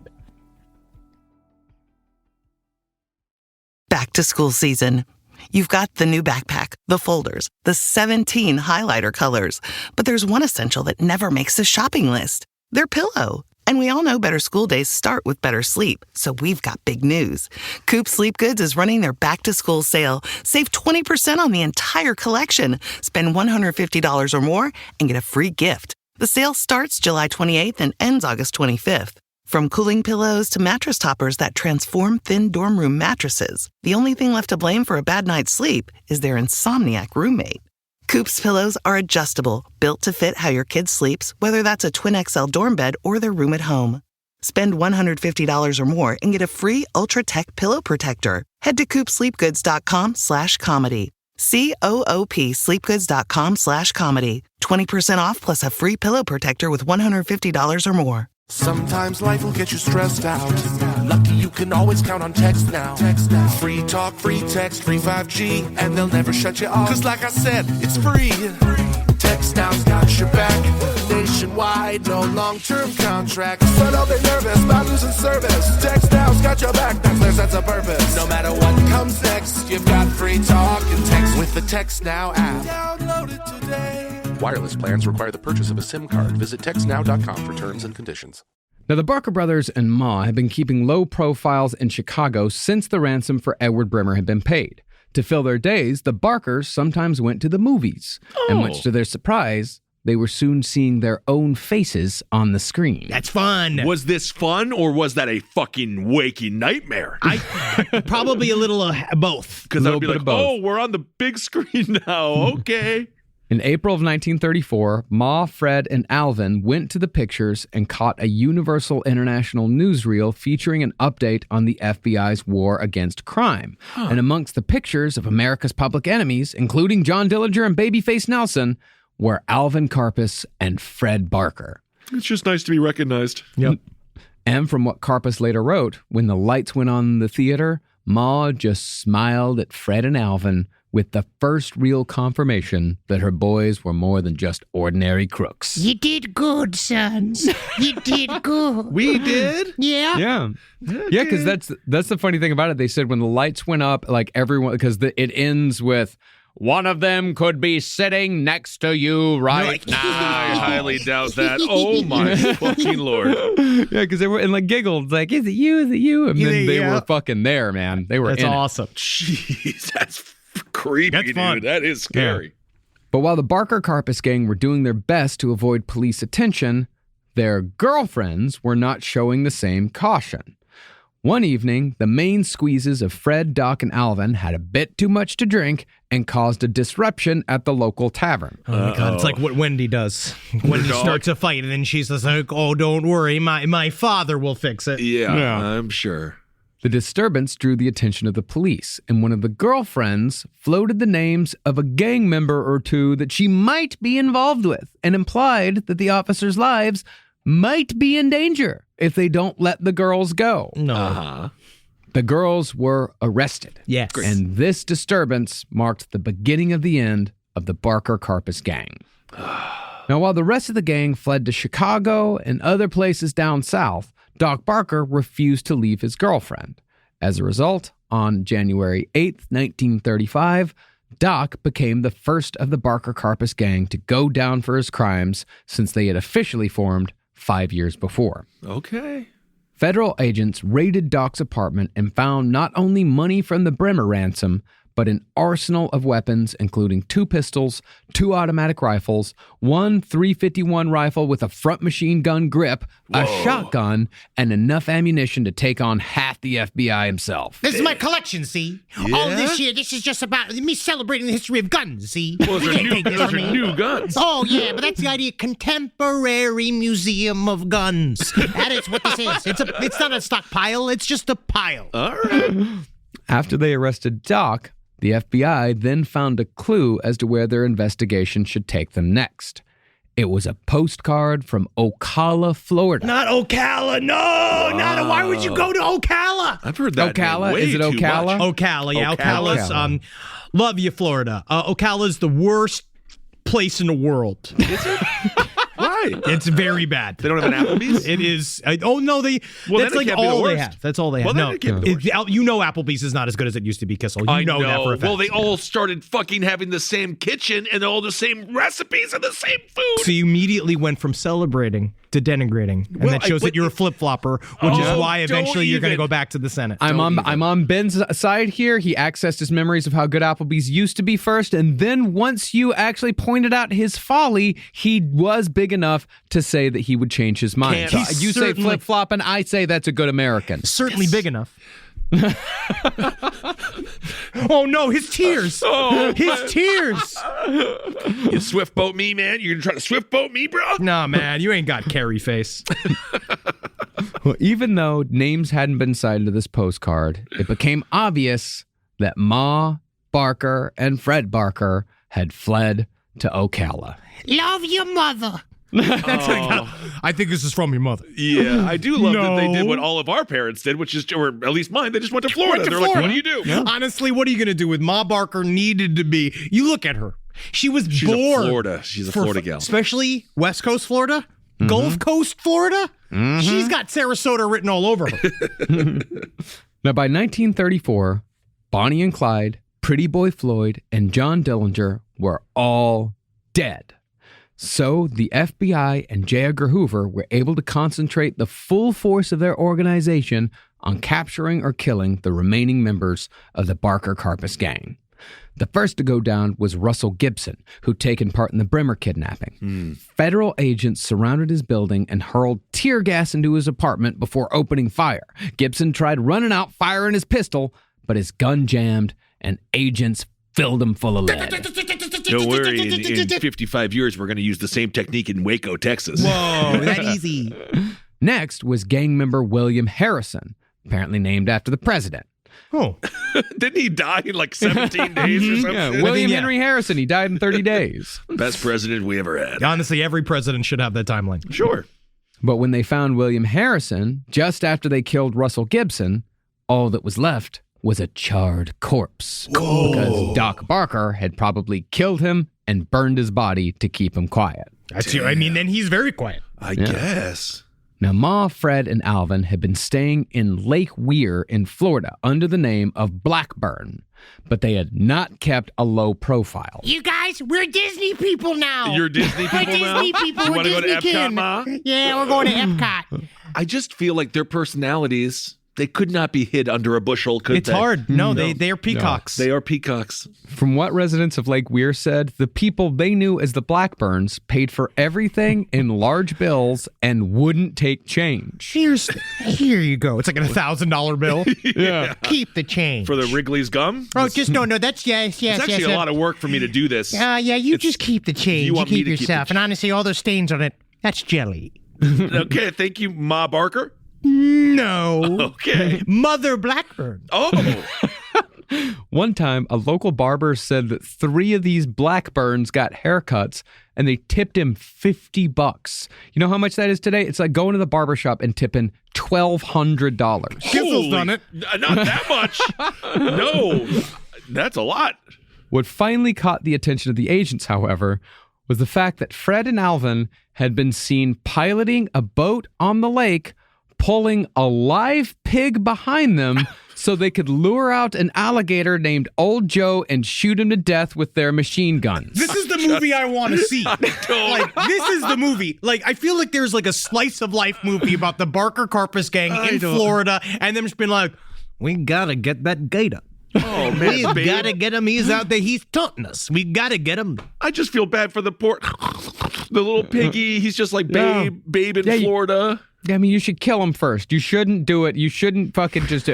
Back to school season. You've got the new backpack, the folders, the 17 highlighter colors, but there's one essential that never makes the shopping list. Their pillow. And we all know better school days start with better sleep, so we've got big news. Coop Sleep Goods is running their back-to-school sale. Save 20% on the entire collection. Spend $150 or more and get a free gift. The sale starts July 28th and ends August 25th. From cooling pillows to mattress toppers that transform thin dorm room mattresses, the only thing left to blame for a bad night's sleep is their insomniac roommate. Coop's pillows are adjustable, built to fit how your kid sleeps, whether that's a twin XL dorm bed or their room at home. Spend $150 or more and get a free Ultra Tech pillow protector. Head to coopsleepgoods.com/comedy. COOP sleepgoods.com/comedy. 20% off plus a free pillow protector with $150 or more. Sometimes life will get you stressed out. Lucky you can always count on text now. Free talk, free text, free 5G, and they'll never shut you off. Cause like I said, it's free. Text Now's got your back. Nationwide, no long-term contract. But I'll be nervous about losing service. Text Now's got your back, that's their sense of purpose. No matter what comes next, you've got free talk and text with the Text Now app. Download it today. Wireless plans require the purchase of a SIM card. Visit textnow.com for terms and conditions. Now, the Barker brothers and Ma had been keeping low profiles in Chicago since the ransom for Edward Brimmer had been paid. To fill their days, the Barkers sometimes went to the movies. And much to their surprise, they were soon seeing their own faces on the screen. That's fun. Was this fun, or was that a fucking waking nightmare? Probably a little of both. Because I would be like, oh, we're on the big screen now. Okay. In April of 1934, Ma, Fred, and Alvin went to the pictures and caught a Universal International newsreel featuring an update on the FBI's war against crime. And amongst the pictures of America's public enemies, including John Dillinger and Babyface Nelson, were Alvin Karpis and Fred Barker. It's just nice to be recognized. Yep. And from what Karpis later wrote, when the lights went on in the theater, Ma just smiled at Fred and Alvin with the first real confirmation that her boys were more than just ordinary crooks. You did good, sons. You did good. We did? Yeah. Yeah. Yeah, because that's the funny thing about it. They said when the lights went up, like everyone, because it ends with, one of them could be sitting next to you right now. I highly doubt that. Oh my fucking Lord. Yeah, because they were and like giggled, like, is it you? Is it you? And then they were fucking there, man. They were That's in awesome. Jeez, that's creepy, That's fun. dude. That is scary. Yeah. But while the Barker-Karpis gang were doing their best to avoid police attention, their girlfriends were not showing the same caution. One evening, the main squeezes of Fred, Doc, and Alvin had a bit too much to drink and caused a disruption at the local tavern. Oh my God, it's like what Wendy does. Wendy starts a fight and then she's just like, oh, don't worry, my father will fix it. Yeah, I'm sure. The disturbance drew the attention of the police, and one of the girlfriends floated the names of a gang member or two that she might be involved with and implied that the officers' lives might be in danger if they don't let the girls go. No. The girls were arrested. Yes. And this disturbance marked the beginning of the end of the Barker-Karpis gang. Now, while the rest of the gang fled to Chicago and other places down south, Doc Barker refused to leave his girlfriend. As a result, on January 8th, 1935, Doc became the first of the Barker-Karpis gang to go down for his crimes since they had officially formed 5 years before. Okay. Federal agents raided Doc's apartment and found not only money from the Brimmer ransom, but an arsenal of weapons, including 2 pistols, 2 automatic rifles, 1 .351 rifle with a front machine gun grip, a shotgun, and enough ammunition to take on half the FBI himself. This is my collection, see? All this year, this is just about me celebrating the history of guns, see? Well, those are new guns. Oh, yeah, but that's the idea. Contemporary Museum of Guns. That is what this is. It's not a stockpile. It's just a pile. All right. After they arrested Doc, the FBI then found a clue as to where their investigation should take them next. It was a postcard from Ocala, Florida. Not Ocala, no! Why would you go to Ocala? I've heard that. Ocala? Way Is it too Ocala? much. Ocala, yeah. Ocala. Ocala's, love you, Florida. Ocala's the worst place in the world. Is it? Why? It's very bad. They don't have an Applebee's? It is. Well, that's like all they have. That's all they have. Well, No, then it can't be the worst. you know Applebee's is not as good as it used to be, Kissel. You know that for a fact. Well, they all started fucking having the same kitchen and all the same recipes and the same food. So you immediately went from celebrating to denigrating, and that shows that you're a flip-flopper, which is why eventually you're going to go back to the Senate. I'm on Ben's side here. He accessed his memories of how good Applebee's used to be first, and then once you actually pointed out his folly, he was big enough to say that he would change his mind. So you say flip-flop, and I say that's a good American. Certainly big enough. Oh no, his tears! His tears! You swift boat me, man? You're gonna try to swift boat me, bro? Nah, man, you ain't got Carrie face. Well, even though names hadn't been cited to this postcard, it became obvious that Ma, Barker, and Fred Barker had fled to Ocala. Love your mother. I think this is from your mother. Yeah, I do love that they did what all of our parents did, which is, or at least mine, they just went to Florida. They're like, what do you do? Honestly, what are you going to do with Ma Barker needed to be? You look at her. She's born. She's a Florida gal. Especially West Coast Florida, Gulf Coast Florida. She's got Sarasota written all over her. Now, by 1934, Bonnie and Clyde, Pretty Boy Floyd, and John Dillinger were all dead. So the FBI and J. Edgar Hoover were able to concentrate the full force of their organization on capturing or killing the remaining members of the Barker-Karpis Gang. The first to go down was Russell Gibson, who'd taken part in the Bremer kidnapping. Federal agents surrounded his building and hurled tear gas into his apartment before opening fire. Gibson tried running out, firing his pistol, but his gun jammed and agents filled him full of lead. Don't worry, in 55 years, we're going to use the same technique in Waco, Texas. Whoa, that easy. Next was gang member William Harrison, apparently named after the president. Oh. Didn't he die in like 17 days or something? Yeah, William Henry Harrison, he died in 30 days. Best president we ever had. Honestly, every president should have that timeline. Sure. But when they found William Harrison, just after they killed Russell Gibson, all that was left was a charred corpse. Whoa. Because Doc Barker had probably killed him and burned his body to keep him quiet. I mean, then he's very quiet. I guess. Now, Ma, Fred, and Alvin had been staying in Lake Weir in Florida under the name of Blackburn, but they had not kept a low profile. You guys, we're Disney people now. You're Disney people We're now? Disney people. You We're want to go to Disney Epcot, kin. Ma? Yeah, we're going to Epcot. I just feel like their personalities, they could not be hid under a bushel, could It's they? hard. No, they are peacocks. They are peacocks. From what residents of Lake Weir said, the people they knew as the Blackburns paid for everything in large bills and wouldn't take change. Here you go. It's like a $1,000 bill. Yeah. Keep the change. For the Wrigley's gum? Oh, just no. That's yes. It's actually a lot of work for me to do this. Yeah, you just keep the change. You want me keep to keep yourself. the And honestly, all those stains on it, that's jelly. Okay, thank you, Ma Barker. No. Okay. Mother Blackburn. Oh. One time, a local barber said that 3 of these Blackburns got haircuts and they tipped him $50. You know how much that is today? It's like going to the barbershop and tipping $1,200. Kissel's done it. Not that much. No. That's a lot. What finally caught the attention of the agents, however, was the fact that Fred and Alvin had been seen piloting a boat on the lake, pulling a live pig behind them so they could lure out an alligator named Old Joe and shoot him to death with their machine guns. This is the movie I want to see. Like, this is the movie. Like, I feel like there's like a slice of life movie about the Barker-Karpis Gang in Florida, and them just been like, we gotta get that gator. Oh, man. We gotta get him. He's out there. He's taunting us. We gotta get him. I just feel bad for the poor, the little piggy. He's just like babe in Florida. I mean, you should kill him first. You shouldn't do it. You shouldn't fucking just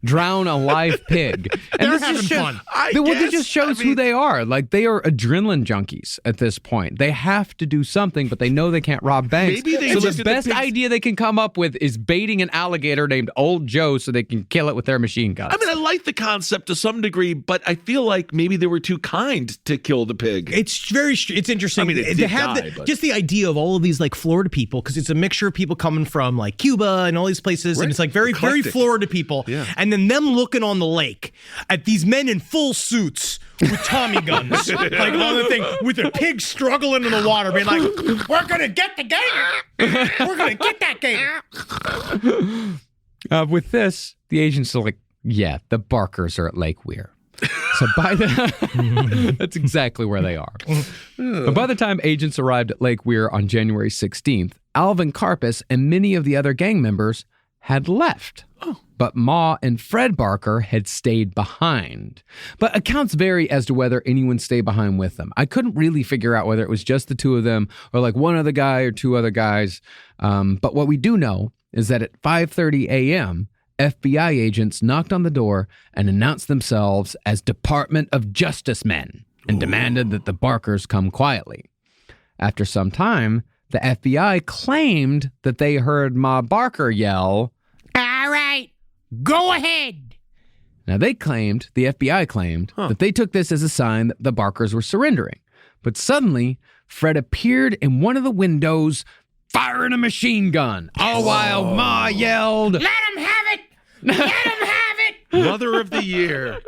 drown a live pig. And They're having fun. It just shows who they are. Like, they are adrenaline junkies at this point. They have to do something, but they know they can't rob banks. Maybe so the best idea they can come up with is baiting an alligator named Old Joe so they can kill it with their machine guns. I mean, I like the concept to some degree, but I feel like maybe they were too kind to kill the pig. It's interesting. I mean, it to have just the idea of all of these like Florida people, because it's a mixture of people coming from like Cuba and all these places, and it's like very Florida people, and then them looking on the lake at these men in full suits with Tommy guns, like on the thing with a pig struggling in the water, being like, "We're gonna get the gator. We're gonna get that gator." With this, the agents are like, yeah, the Barkers are at Lake Weir. So that's exactly where they are. But by the time agents arrived at Lake Weir on January 16th, Alvin Karpis and many of the other gang members had left. But Ma and Fred Barker had stayed behind. But accounts vary as to whether anyone stayed behind with them. I couldn't really figure out whether it was just the two of them or like one other guy or two other guys. But what we do know is that at 5:30 a.m., FBI agents knocked on the door and announced themselves as Department of Justice men and demanded that the Barkers come quietly. After some time, the FBI claimed that they heard Ma Barker yell, All right, go ahead. Now the FBI claimed that they took this as a sign that the Barkers were surrendering. But suddenly, Fred appeared in one of the windows, firing a machine gun, all while Ma yelled, Let him have it. Let him have it. Mother of the year.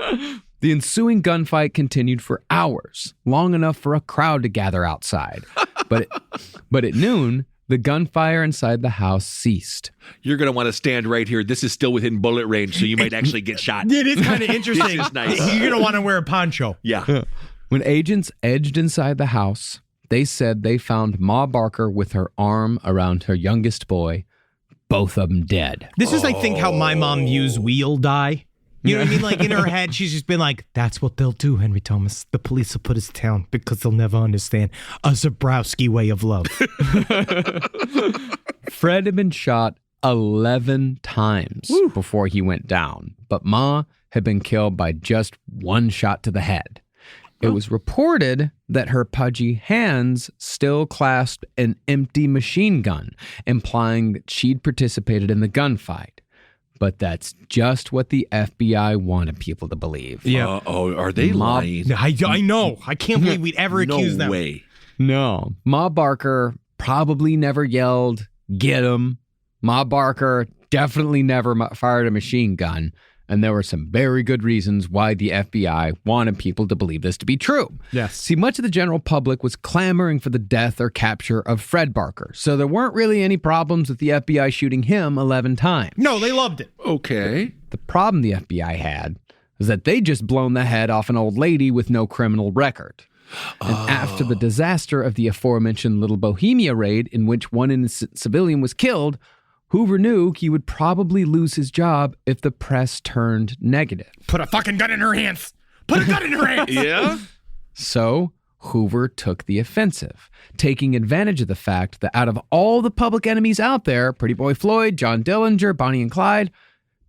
The ensuing gunfight continued for hours, long enough for a crowd to gather outside. But at noon, the gunfire inside the house ceased. You're going to want to stand right here. This is still within bullet range, so you might actually get shot. It is kind of interesting. This is nice. You're going to want to wear a poncho. Yeah. When agents edged inside the house, they said they found Ma Barker with her arm around her youngest boy, both of them dead. This is, I think, how my mom views we'll die. You know what I mean? Like, in her head, she's just been like, that's what they'll do, Henry Thomas. The police will put us down because they'll never understand a Zabrowski way of love. Fred had been shot 11 times before he went down, but Ma had been killed by just one shot to the head. It was reported that her pudgy hands still clasped an empty machine gun, implying that she'd participated in the gunfight. But that's just what the FBI wanted people to believe. Yeah. Are they lying? I know. I can't believe we'd ever accuse them. No way. No. Ma Barker probably never yelled, "Get him." Ma Barker definitely never fired a machine gun. And there were some very good reasons why the FBI wanted people to believe this to be true. Yes. See, much of the general public was clamoring for the death or capture of Fred Barker, so there weren't really any problems with the FBI shooting him 11 times. No, they loved it. Okay. The problem the FBI had was that they'd just blown the head off an old lady with no criminal record. And after the disaster of the aforementioned Little Bohemia raid, in which one innocent civilian was killed, Hoover knew he would probably lose his job if the press turned negative. Put a fucking gun in her hands. Put a gun in her hands. Yeah? So Hoover took the offensive, taking advantage of the fact that out of all the public enemies out there, Pretty Boy Floyd, John Dillinger, Bonnie and Clyde,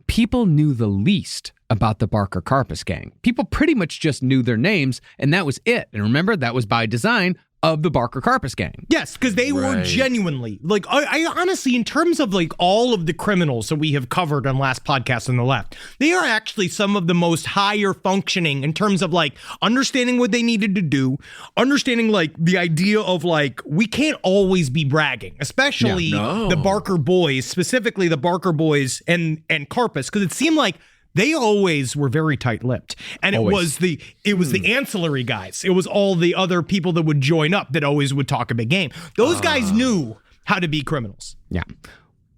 people knew the least about the Barker-Karpis Gang. People pretty much just knew their names, and that was it. And remember, that was by design of the Barker-Karpis Gang. Yes, because they were genuinely, like, I honestly, in terms of like all of the criminals that we have covered on last podcast on the left, they are actually some of the most higher functioning in terms of like understanding what they needed to do, understanding like the idea of like, we can't always be bragging, especially the Barker boys, specifically the Barker boys and Karpis, because it seemed like they always were very tight-lipped. And it was the ancillary guys. It was all the other people that would join up that always would talk a big game. Those guys knew how to be criminals. Yeah.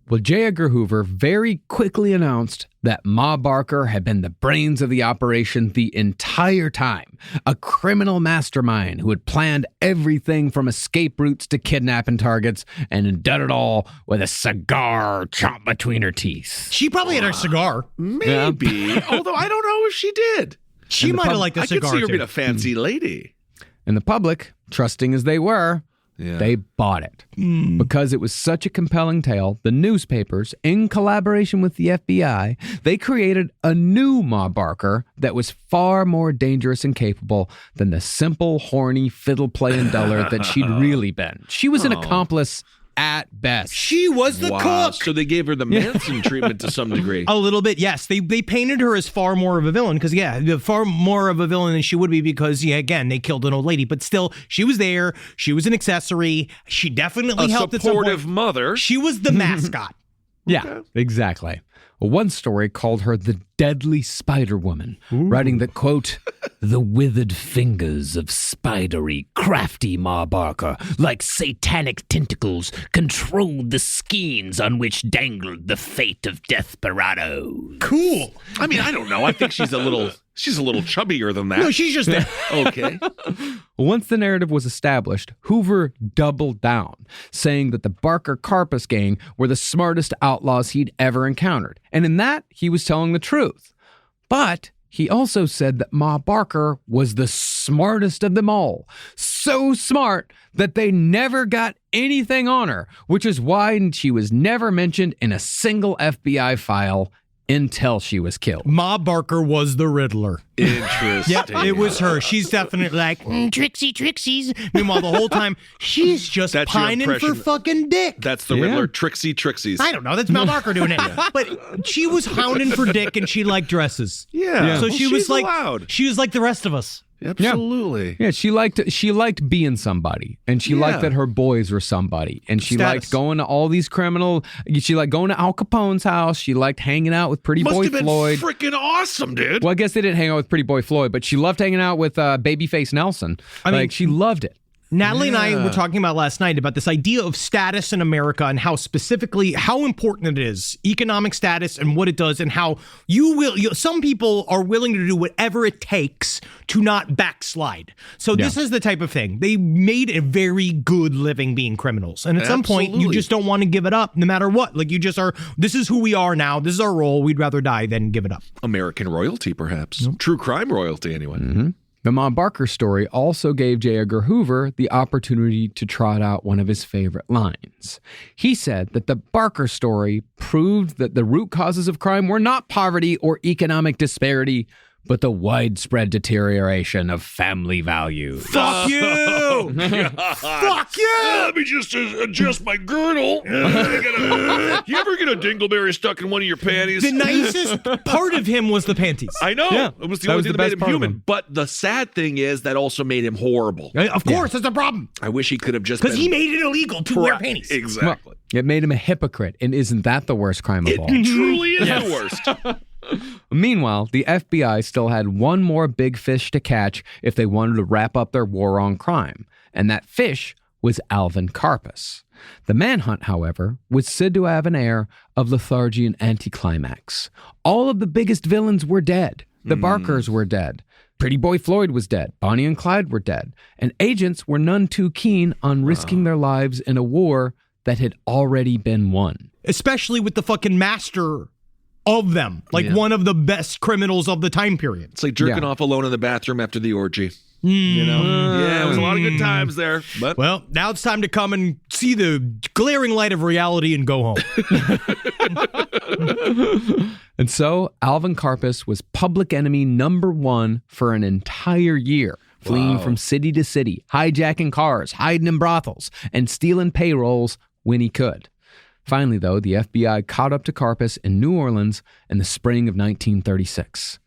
Well, J. Edgar Hoover very quickly announced that Ma Barker had been the brains of the operation the entire time, a criminal mastermind who had planned everything from escape routes to kidnapping targets and had done it all with a cigar chomped between her teeth. She probably had a cigar. Maybe. Although I don't know if she did. She might have liked a cigar, I could see her too. being a fancy lady. And the public, trusting as they were, they bought it. Because it was such a compelling tale, the newspapers, in collaboration with the FBI, they created a new Ma Barker that was far more dangerous and capable than the simple, horny, fiddle-playing dullard that she'd really been. She was an accomplice at best. She was the cook. So they gave her the Manson treatment to some degree. A little bit, yes. They painted her as far more of a villain because, far more of a villain than she would be because, again, they killed an old lady. But still, she was there. She was an accessory. She definitely helped at some point. A supportive mother. She was the mascot. Yeah, exactly. Well, one story called her the deadly Spider Woman, writing that, quote, the withered fingers of spidery, crafty Ma Barker, like satanic tentacles, controlled the skeins on which dangled the fate of desperados. Cool. I mean, I don't know. I think she's a little chubbier than that. No, she's just there. Okay. Once the narrative was established, Hoover doubled down, saying that the Barker-Karpis Gang were the smartest outlaws he'd ever encountered. And in that, he was telling the truth. But he also said that Ma Barker was the smartest of them all. So smart that they never got anything on her, which is why she was never mentioned in a single FBI file until she was killed. Ma Barker was the Riddler. Interesting. Yep, it was her. She's definitely like, Trixies. Meanwhile, the whole time, she's just That's your pining for impression. fucking dick. That's the Riddler, Trixies. I don't know. That's Ma Barker doing it. But she was hounding for dick, and she liked dresses. Yeah. So Well, she was she's like, allowed. she was like the rest of us. Absolutely. Yeah, she liked being somebody, and she liked that her boys were somebody, and she liked going to all these she liked going to Al Capone's house. She liked hanging out with Pretty Must Boy have been Floyd. freaking awesome, dude. Well, I guess they didn't hang out with Pretty Boy Floyd, but she loved hanging out with Babyface Nelson. I mean, she loved it. Natalie and I were talking about last night about this idea of status in America and how important it is, economic status and what it does, and how some people are willing to do whatever it takes to not backslide. So this is the type of thing. They made a very good living being criminals. And at some point, you just don't want to give it up no matter what. Like you just are, this is who we are now. This is our role. We'd rather die than give it up. American royalty, perhaps. True crime royalty, anyway. Mm-hmm. The Ma Barker story also gave J. Edgar Hoover the opportunity to trot out one of his favorite lines. He said that the Barker story proved that the root causes of crime were not poverty or economic disparity, but the widespread deterioration of family values. Fuck you! Fuck you! Let me just adjust my girdle. You ever get a dingleberry stuck in one of your panties? The nicest part of him was the panties. I know. Yeah, it was the that only was thing the that made best him part of human. him. But the sad thing is that also made him horrible. Of course, that's the problem. I wish he could have just Because been... he made it illegal to wear panties. Exactly. It made him a hypocrite, and isn't that the worst crime of all? It truly is the worst. Meanwhile, the FBI still had one more big fish to catch if they wanted to wrap up their war on crime, and that fish was Alvin Karpis. The manhunt, however, was said to have an air of lethargy and anticlimax. All of the biggest villains were dead. The Barkers were dead. Pretty Boy Floyd was dead. Bonnie and Clyde were dead. And agents were none too keen on risking their lives in a war that had already been won. Especially with the fucking master of them, like one of the best criminals of the time period. It's like jerking off alone in the bathroom after the orgy. You know? Yeah, it was a lot of good times there. But well, now it's time to come and see the glaring light of reality and go home. And so Alvin Karpis was public enemy number one for an entire year, fleeing from city to city, hijacking cars, hiding in brothels, and stealing payrolls when he could. Finally, though, the FBI caught up to Karpis in New Orleans in the spring of 1936.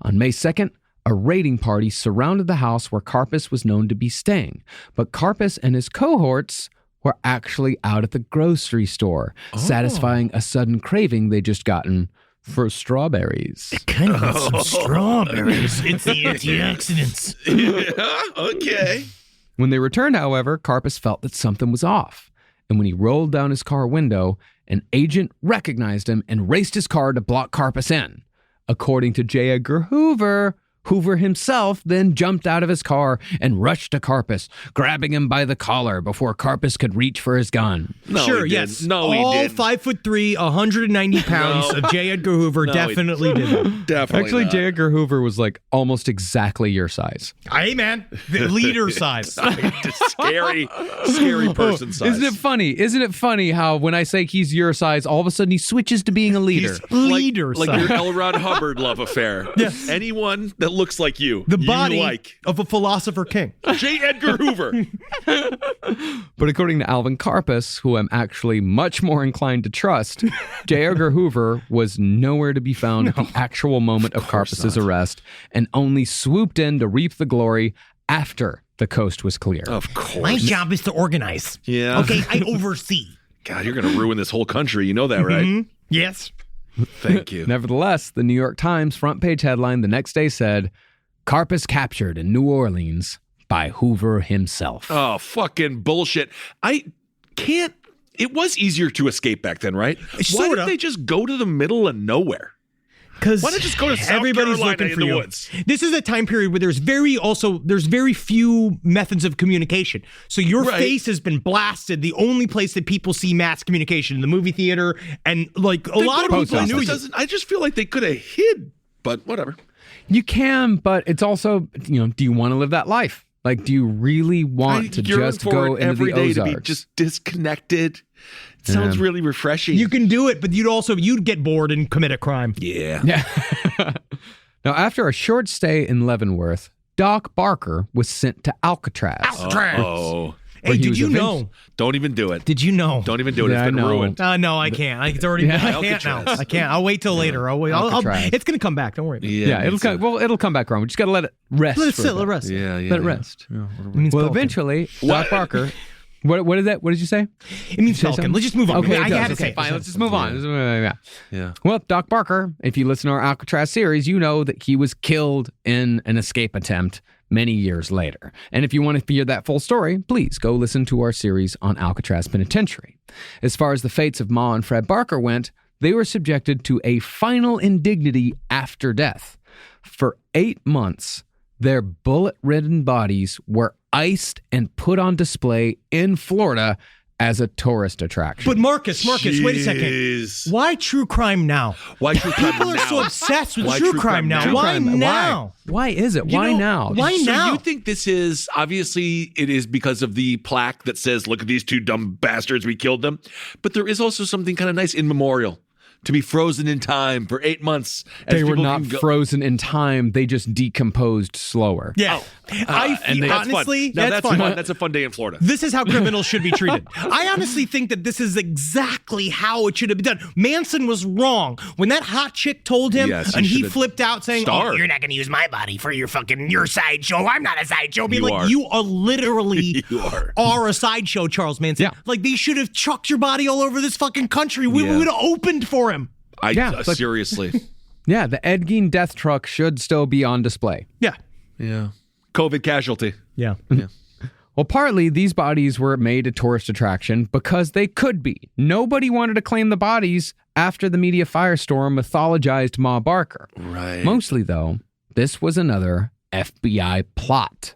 On May 2nd, a raiding party surrounded the house where Karpis was known to be staying, but Karpis and his cohorts were actually out at the grocery store, satisfying a sudden craving they'd just gotten for strawberries. Kind of want some strawberries. It's the antioxidants. yeah, okay. When they returned, however, Karpis felt that something was off. And when he rolled down his car window, an agent recognized him and raced his car to block Karpis in. According to J. Edgar Hoover, Hoover himself then jumped out of his car and rushed to Karpis, grabbing him by the collar before Karpis could reach for his gun. No, sure, he yes. didn't. No, all he didn't. 5'3", 190 pounds of J. Edgar Hoover definitely did that. Definitely Actually, not. J. Edgar Hoover was like almost exactly your size. Hey, man, the leader size. scary person size. Isn't it funny? Isn't it funny how when I say he's your size, all of a sudden he switches to being a leader? He's Leader like size. your L. Ron Hubbard love affair. Yes. Anyone that looks like you. The body you like. of a philosopher king. J. Edgar Hoover. But according to Alvin Karpis, who I'm actually much more inclined to trust, J. Edgar Hoover was nowhere to be found at the actual moment of Karpis's arrest and only swooped in to reap the glory after the coast was clear. Of course. My job is to organize. Yeah. Okay, I oversee. God, you're going to ruin this whole country. You know that, right? Yes. Thank you. Nevertheless, the New York Times front page headline the next day said, Karpis captured in New Orleans by Hoover himself. Oh, fucking bullshit. I can't. It was easier to escape back then, right? Why Sorta. did they just go to the middle of nowhere? Because Why not just go to South everybody's Carolina looking for in the you. woods? This is a time period where there's very few methods of communication. So your face has been blasted. The only place that people see mass communication in the movie theater, and like a lot of people knew you. I just feel like they could have hid, but whatever. You can, but it's also, do you want to live that life? Like, do you really want to just go into every the day Ozarks? to be just disconnected? It sounds really refreshing. You can do it, but you'd get bored and commit a crime. Yeah. Now, after a short stay in Leavenworth, Doc Barker was sent to Alcatraz. Oh. Hey, did you know? Don't even do it. Did you know? Don't even do it. Yeah, It's been I know. ruined. No, I can't. It's already. I can't now. I can't. I'll wait till later. I'll wait. Alcatraz. It's gonna come back. Don't worry. Yeah, it'll come back around. We just got to let it rest. Let it for sit. a Let it bit. rest. Yeah. Let it rest. It means Well, Pelican. eventually, Doc Barker. What is that? What did you say? It means Say Pelican. something? Let's just move on. Okay, I it had does. to Okay, say. fine. Let's just move on. Yeah. Well, Doc Barker, if you listen to our Alcatraz series, you know that he was killed in an escape attempt many years later. And if you want to hear that full story, please go listen to our series on Alcatraz Penitentiary. As far as the fates of Ma and Fred Barker went, they were subjected to a final indignity after death. For 8 months, their bullet-ridden bodies were iced and put on display in Florida as a tourist attraction. But Marcus, wait a second. Jeez. Why true crime now? Why true crime People are now? so obsessed with Why true crime now. True Why crime. now? Why is it? Why now? Why So now? you think this is, obviously it is because of the plaque that says, look at these two dumb bastards, we killed them. But there is also something kind of nice in memorial to be frozen in time for 8 months. as They were people not can go- frozen in time. They just decomposed slower. Yeah. I feel, That's honestly, fun. Now, that's fun. fun. That's a fun day in Florida. This is how criminals should be treated. I honestly think that this is exactly how it should have been done. Manson was wrong. When that hot chick told him Yes, and he should've flipped out saying, starved. You're not going to use my body for your sideshow. I'm not a sideshow. be You like, are. you are literally You are. a sideshow, Charles Manson. Yeah. Like, they should have chucked your body all over this fucking country. We Yeah. would have opened for him. but- Seriously. Yeah, the Ed Gein death truck should still be on display. Yeah. Yeah. COVID casualty. Yeah. Well, partly these bodies were made a tourist attraction because they could be. Nobody wanted to claim the bodies after the media firestorm mythologized Ma Barker. Right. Mostly, though, this was another FBI plot.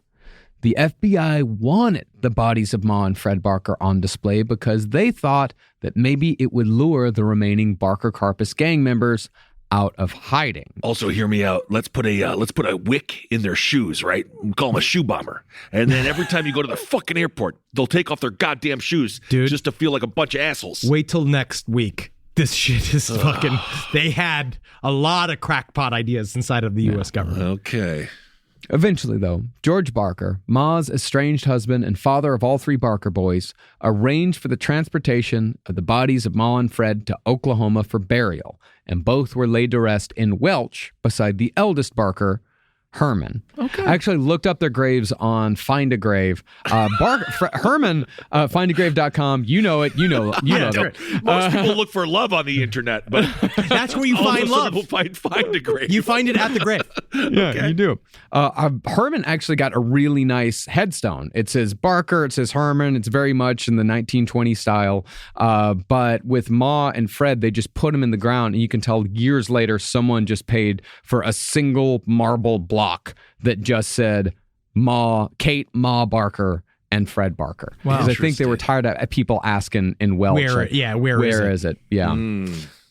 The FBI wanted the bodies of Ma and Fred Barker on display because they thought that maybe it would lure the remaining Barker-Karpis gang members out of hiding. Also, hear me out. Let's put a wick in their shoes, right? We call them a shoe bomber. And then every time you go to the fucking airport, they'll take off their goddamn shoes just to feel like a bunch of assholes. Wait till next week. This shit is fucking. They had a lot of crackpot ideas inside of the U.S. government. Okay. Eventually, though, George Barker, Ma's estranged husband and father of all 3 Barker boys, arranged for the transportation of the bodies of Ma and Fred to Oklahoma for burial, and both were laid to rest in Welch beside the eldest Barker, Herman. Okay. I actually looked up their graves on Find a Grave. Herman, findagrave.com. You know it. You know that. Most people look for love on the internet, but That's where you find love. People find a grave. You find it at the grave. Yeah, you do. Herman actually got a really nice headstone. It says Barker, it says Herman. It's very much in the 1920s style. But with Ma and Fred, they just put them in the ground, and you can tell years later someone just paid for a single marble block that just said Kate Ma Barker and Fred Barker. Wow. Because I think they were tired of people asking in Welch. Where is it? Yeah.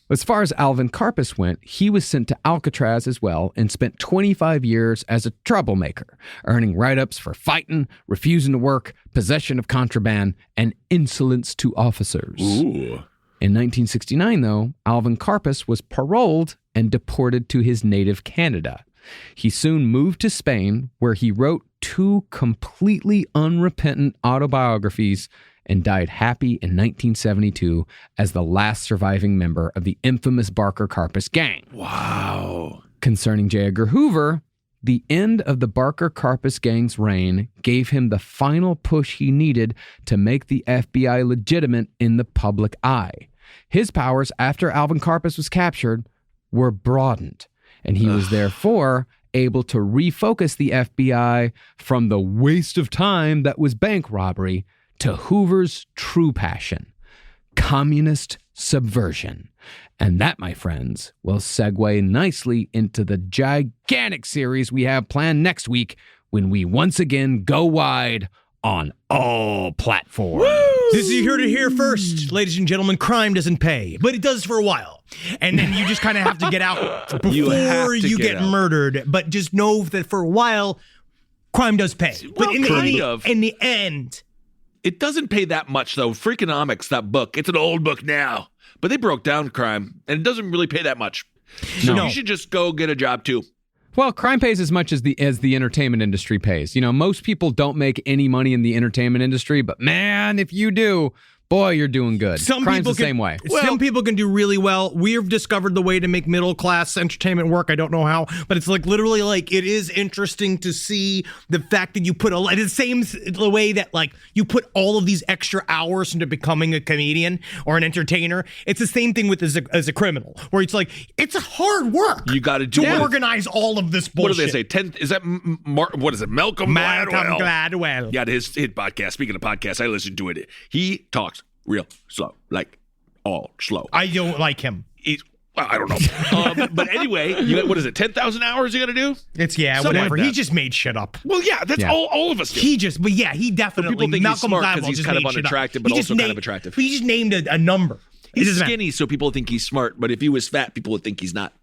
As far as Alvin Karpis went, he was sent to Alcatraz as well and spent 25 years as a troublemaker, earning write-ups for fighting, refusing to work, possession of contraband, and insolence to officers. Ooh. In 1969, though, Alvin Karpis was paroled and deported to his native Canada. He soon moved to Spain, where he wrote 2 completely unrepentant autobiographies and died happy in 1972 as the last surviving member of the infamous Barker-Karpis Gang. Wow. Concerning J. Edgar Hoover, the end of the Barker-Karpis Gang's reign gave him the final push he needed to make the FBI legitimate in the public eye. His powers, after Alvin Karpis was captured, were broadened, and he was therefore able to refocus the FBI from the waste of time that was bank robbery to Hoover's true passion, communist subversion. And that, my friends, will segue nicely into the gigantic series we have planned next week when we once again go wide on all platforms. This is you heard it here first, ladies and gentlemen. Crime doesn't pay, but it does for a while. And then you just kind of have to get out before you get murdered. But just know that for a while, crime does pay. Well, but in the end... It doesn't pay that much, though. Freakonomics, that book, it's an old book now. But they broke down crime, and it doesn't really pay that much. So you should just go get a job, too. Well, crime pays as much as the entertainment industry pays. You know, most people don't make any money in the entertainment industry, but man, if you do, boy, you're doing good. Crime's the same way. Some people can do really well. We've discovered the way to make middle-class entertainment work. I don't know how, but it's like literally like it is interesting to see the fact that you put the way that like you put all of these extra hours into becoming a comedian or an entertainer. It's the same thing with as a criminal, where it's like it's hard work. You got to do to organize all of this bullshit. What do they say? Is that what is it? Malcolm Gladwell. Yeah, his podcast. Speaking of podcasts, I listened to it. He talks real slow, like all slow. I don't like him. I don't know. But anyway, what is it? 10,000 hours you got to do? It's whatever. He just made shit up. Well, yeah, that's all of us do. He definitely. People think Malcolm he's smart Gladwell because he's just kind of made shit unattractive, up. but also kind of attractive. He just named a number. He's skinny, so people think he's smart. But if he was fat, people would think he's not.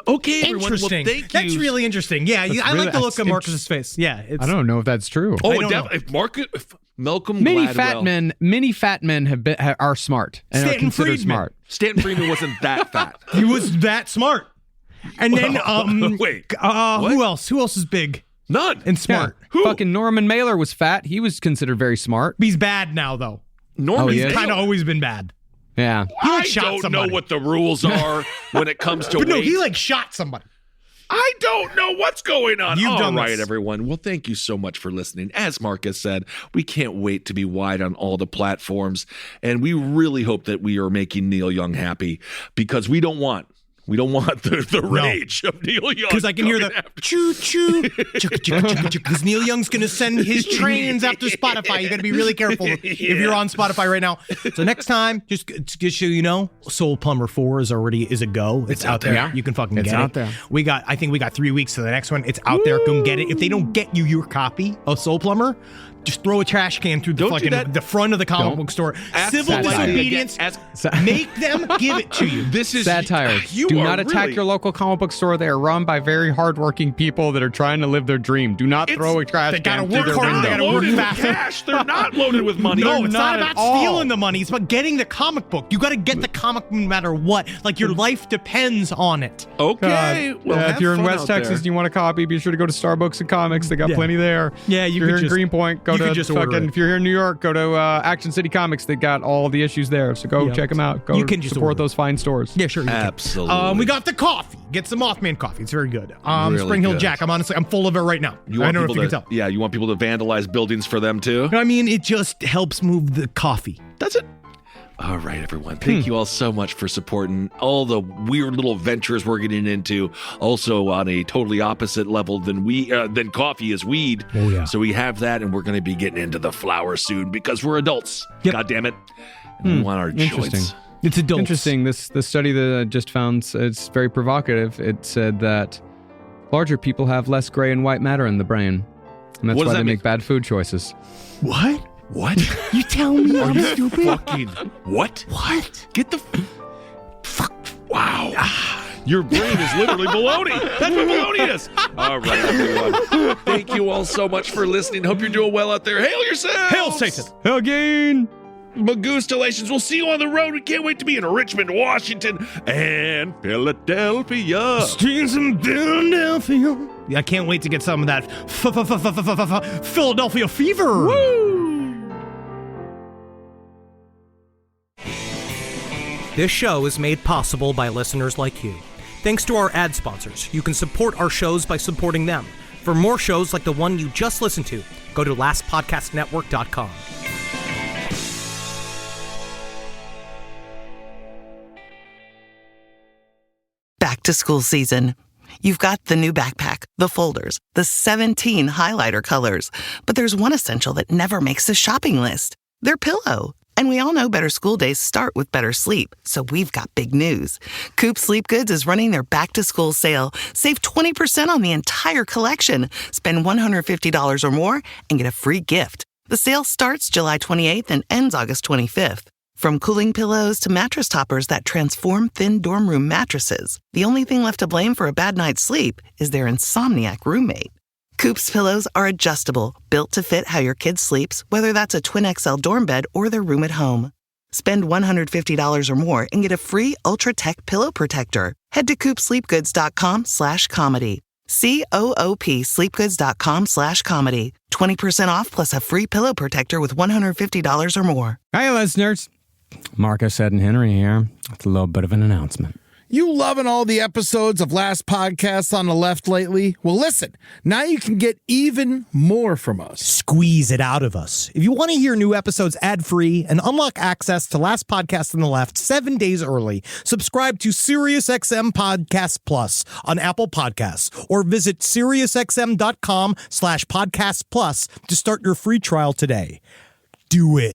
Okay, everyone. Interesting. Well, thank you. That's really interesting. Yeah, I like the look of Marcus's face. Yeah, I don't know if that's true. Oh, if Malcolm many Gladwell. Many fat men are smart and are considered smart. Stanton Friedman wasn't that fat. He was that smart. And then wait, who else? Who else is big? None. And smart. Yeah. Who? Fucking Norman Mailer was fat. He was considered very smart. He's bad now though. Norman's kind of always been bad. Yeah. I don't know what the rules are when it comes to weight. No, he shot somebody. I don't know what's going on. You've All done right, this. everyone. Well, thank you so much for listening. As Marcus said, we can't wait to be wide on all the platforms, and we really hope that we are making Neil Young happy because we don't want the rage of Neil Young. Because I can hear the choo-choo, because Neil Young's going to send his trains after Spotify. You got to be really careful if you're on Spotify right now. So next time, just so you know, Soul Plumber 4 is a go. It's out there. Yeah. You can fucking get it. It's out there. I think we got 3 weeks to the next one. It's out there. Go get it. If they don't get you your copy of Soul Plumber, just throw a trash can through the front of the comic book store. Civil disobedience. Make them give it to you. This is satire. Do not attack your local comic book store. They are run by very hardworking people that are trying to live their dream. Do not throw a trash can through their window. They gotta work fast. Cash. They're not loaded with money. No, it's not about stealing the money. It's about getting the comic book. You got to get the comic no matter what. Like your life depends on it. Okay. Well, if you're in West Texas and you want a copy, be sure to go to Starbucks and Comics. They got plenty there. Yeah, if you're in Greenpoint, go to fucking. If you're here in New York, go to Action City Comics. They got all the issues there. So go check them out. Go support those fine stores. Yeah, sure. Absolutely. We got the coffee. Get some Mothman coffee. It's very good. Spring Hill Jack. I'm full of it right now. I don't know if you can tell. Yeah, you want people to vandalize buildings for them too? I mean, it just helps move the coffee. That's it. All right, everyone. Thank you all so much for supporting all the weird little ventures we're getting into. Also, on a totally opposite level than coffee is weed. Oh yeah. So we have that, and we're going to be getting into the flower soon because we're adults. Yep. God damn it. And we want our joints. It's adults. Interesting. This study that I just found, it's very provocative. It said that larger people have less gray and white matter in the brain, and that's why they make bad food choices. What? What? You tell me I'm stupid? Fucking what? What? Get the fuck. Wow. Your brain is literally baloney. That's what baloney is. All right, everyone. Thank you all so much for listening. Hope you're doing well out there. Hail yourselves. Hail Satan. Hail Gain. Magoostellations. We'll see you on the road. We can't wait to be in Richmond, Washington, and Philadelphia. Streets in Philadelphia. I can't wait to get some of that Philadelphia fever. Woo! This show is made possible by listeners like you. Thanks to our ad sponsors, you can support our shows by supporting them. For more shows like the one you just listened to, go to lastpodcastnetwork.com. back to school season. You've got the new backpack, the folders, the 17 highlighter colors, but there's one essential that never makes the shopping list. Their pillow. And we all know better school days start with better sleep, so we've got big news. Coop Sleep Goods is running their back-to-school sale. Save 20% on the entire collection. Spend $150 or more and get a free gift. The sale starts July 28th and ends August 25th. From cooling pillows to mattress toppers that transform thin dorm room mattresses, the only thing left to blame for a bad night's sleep is their insomniac roommate. Coop's pillows are adjustable, built to fit how your kid sleeps, whether that's a twin XL dorm bed or their room at home. Spend $150 or more and get a free Ultra Tech pillow protector. Head to coopsleepgoods.com/comedy. COOP sleepgoods.com/comedy. 20% off plus a free pillow protector with $150 or more. Hi, listeners. Marcus, Ed, and Henry here with a little bit of an announcement. You loving all the episodes of Last Podcast on the Left lately? Well, listen, now you can get even more from us. Squeeze it out of us. If you want to hear new episodes ad-free and unlock access to Last Podcast on the Left 7 days early, subscribe to SiriusXM Podcast Plus on Apple Podcasts or visit SiriusXM.com/Podcast Plus to start your free trial today. Do it.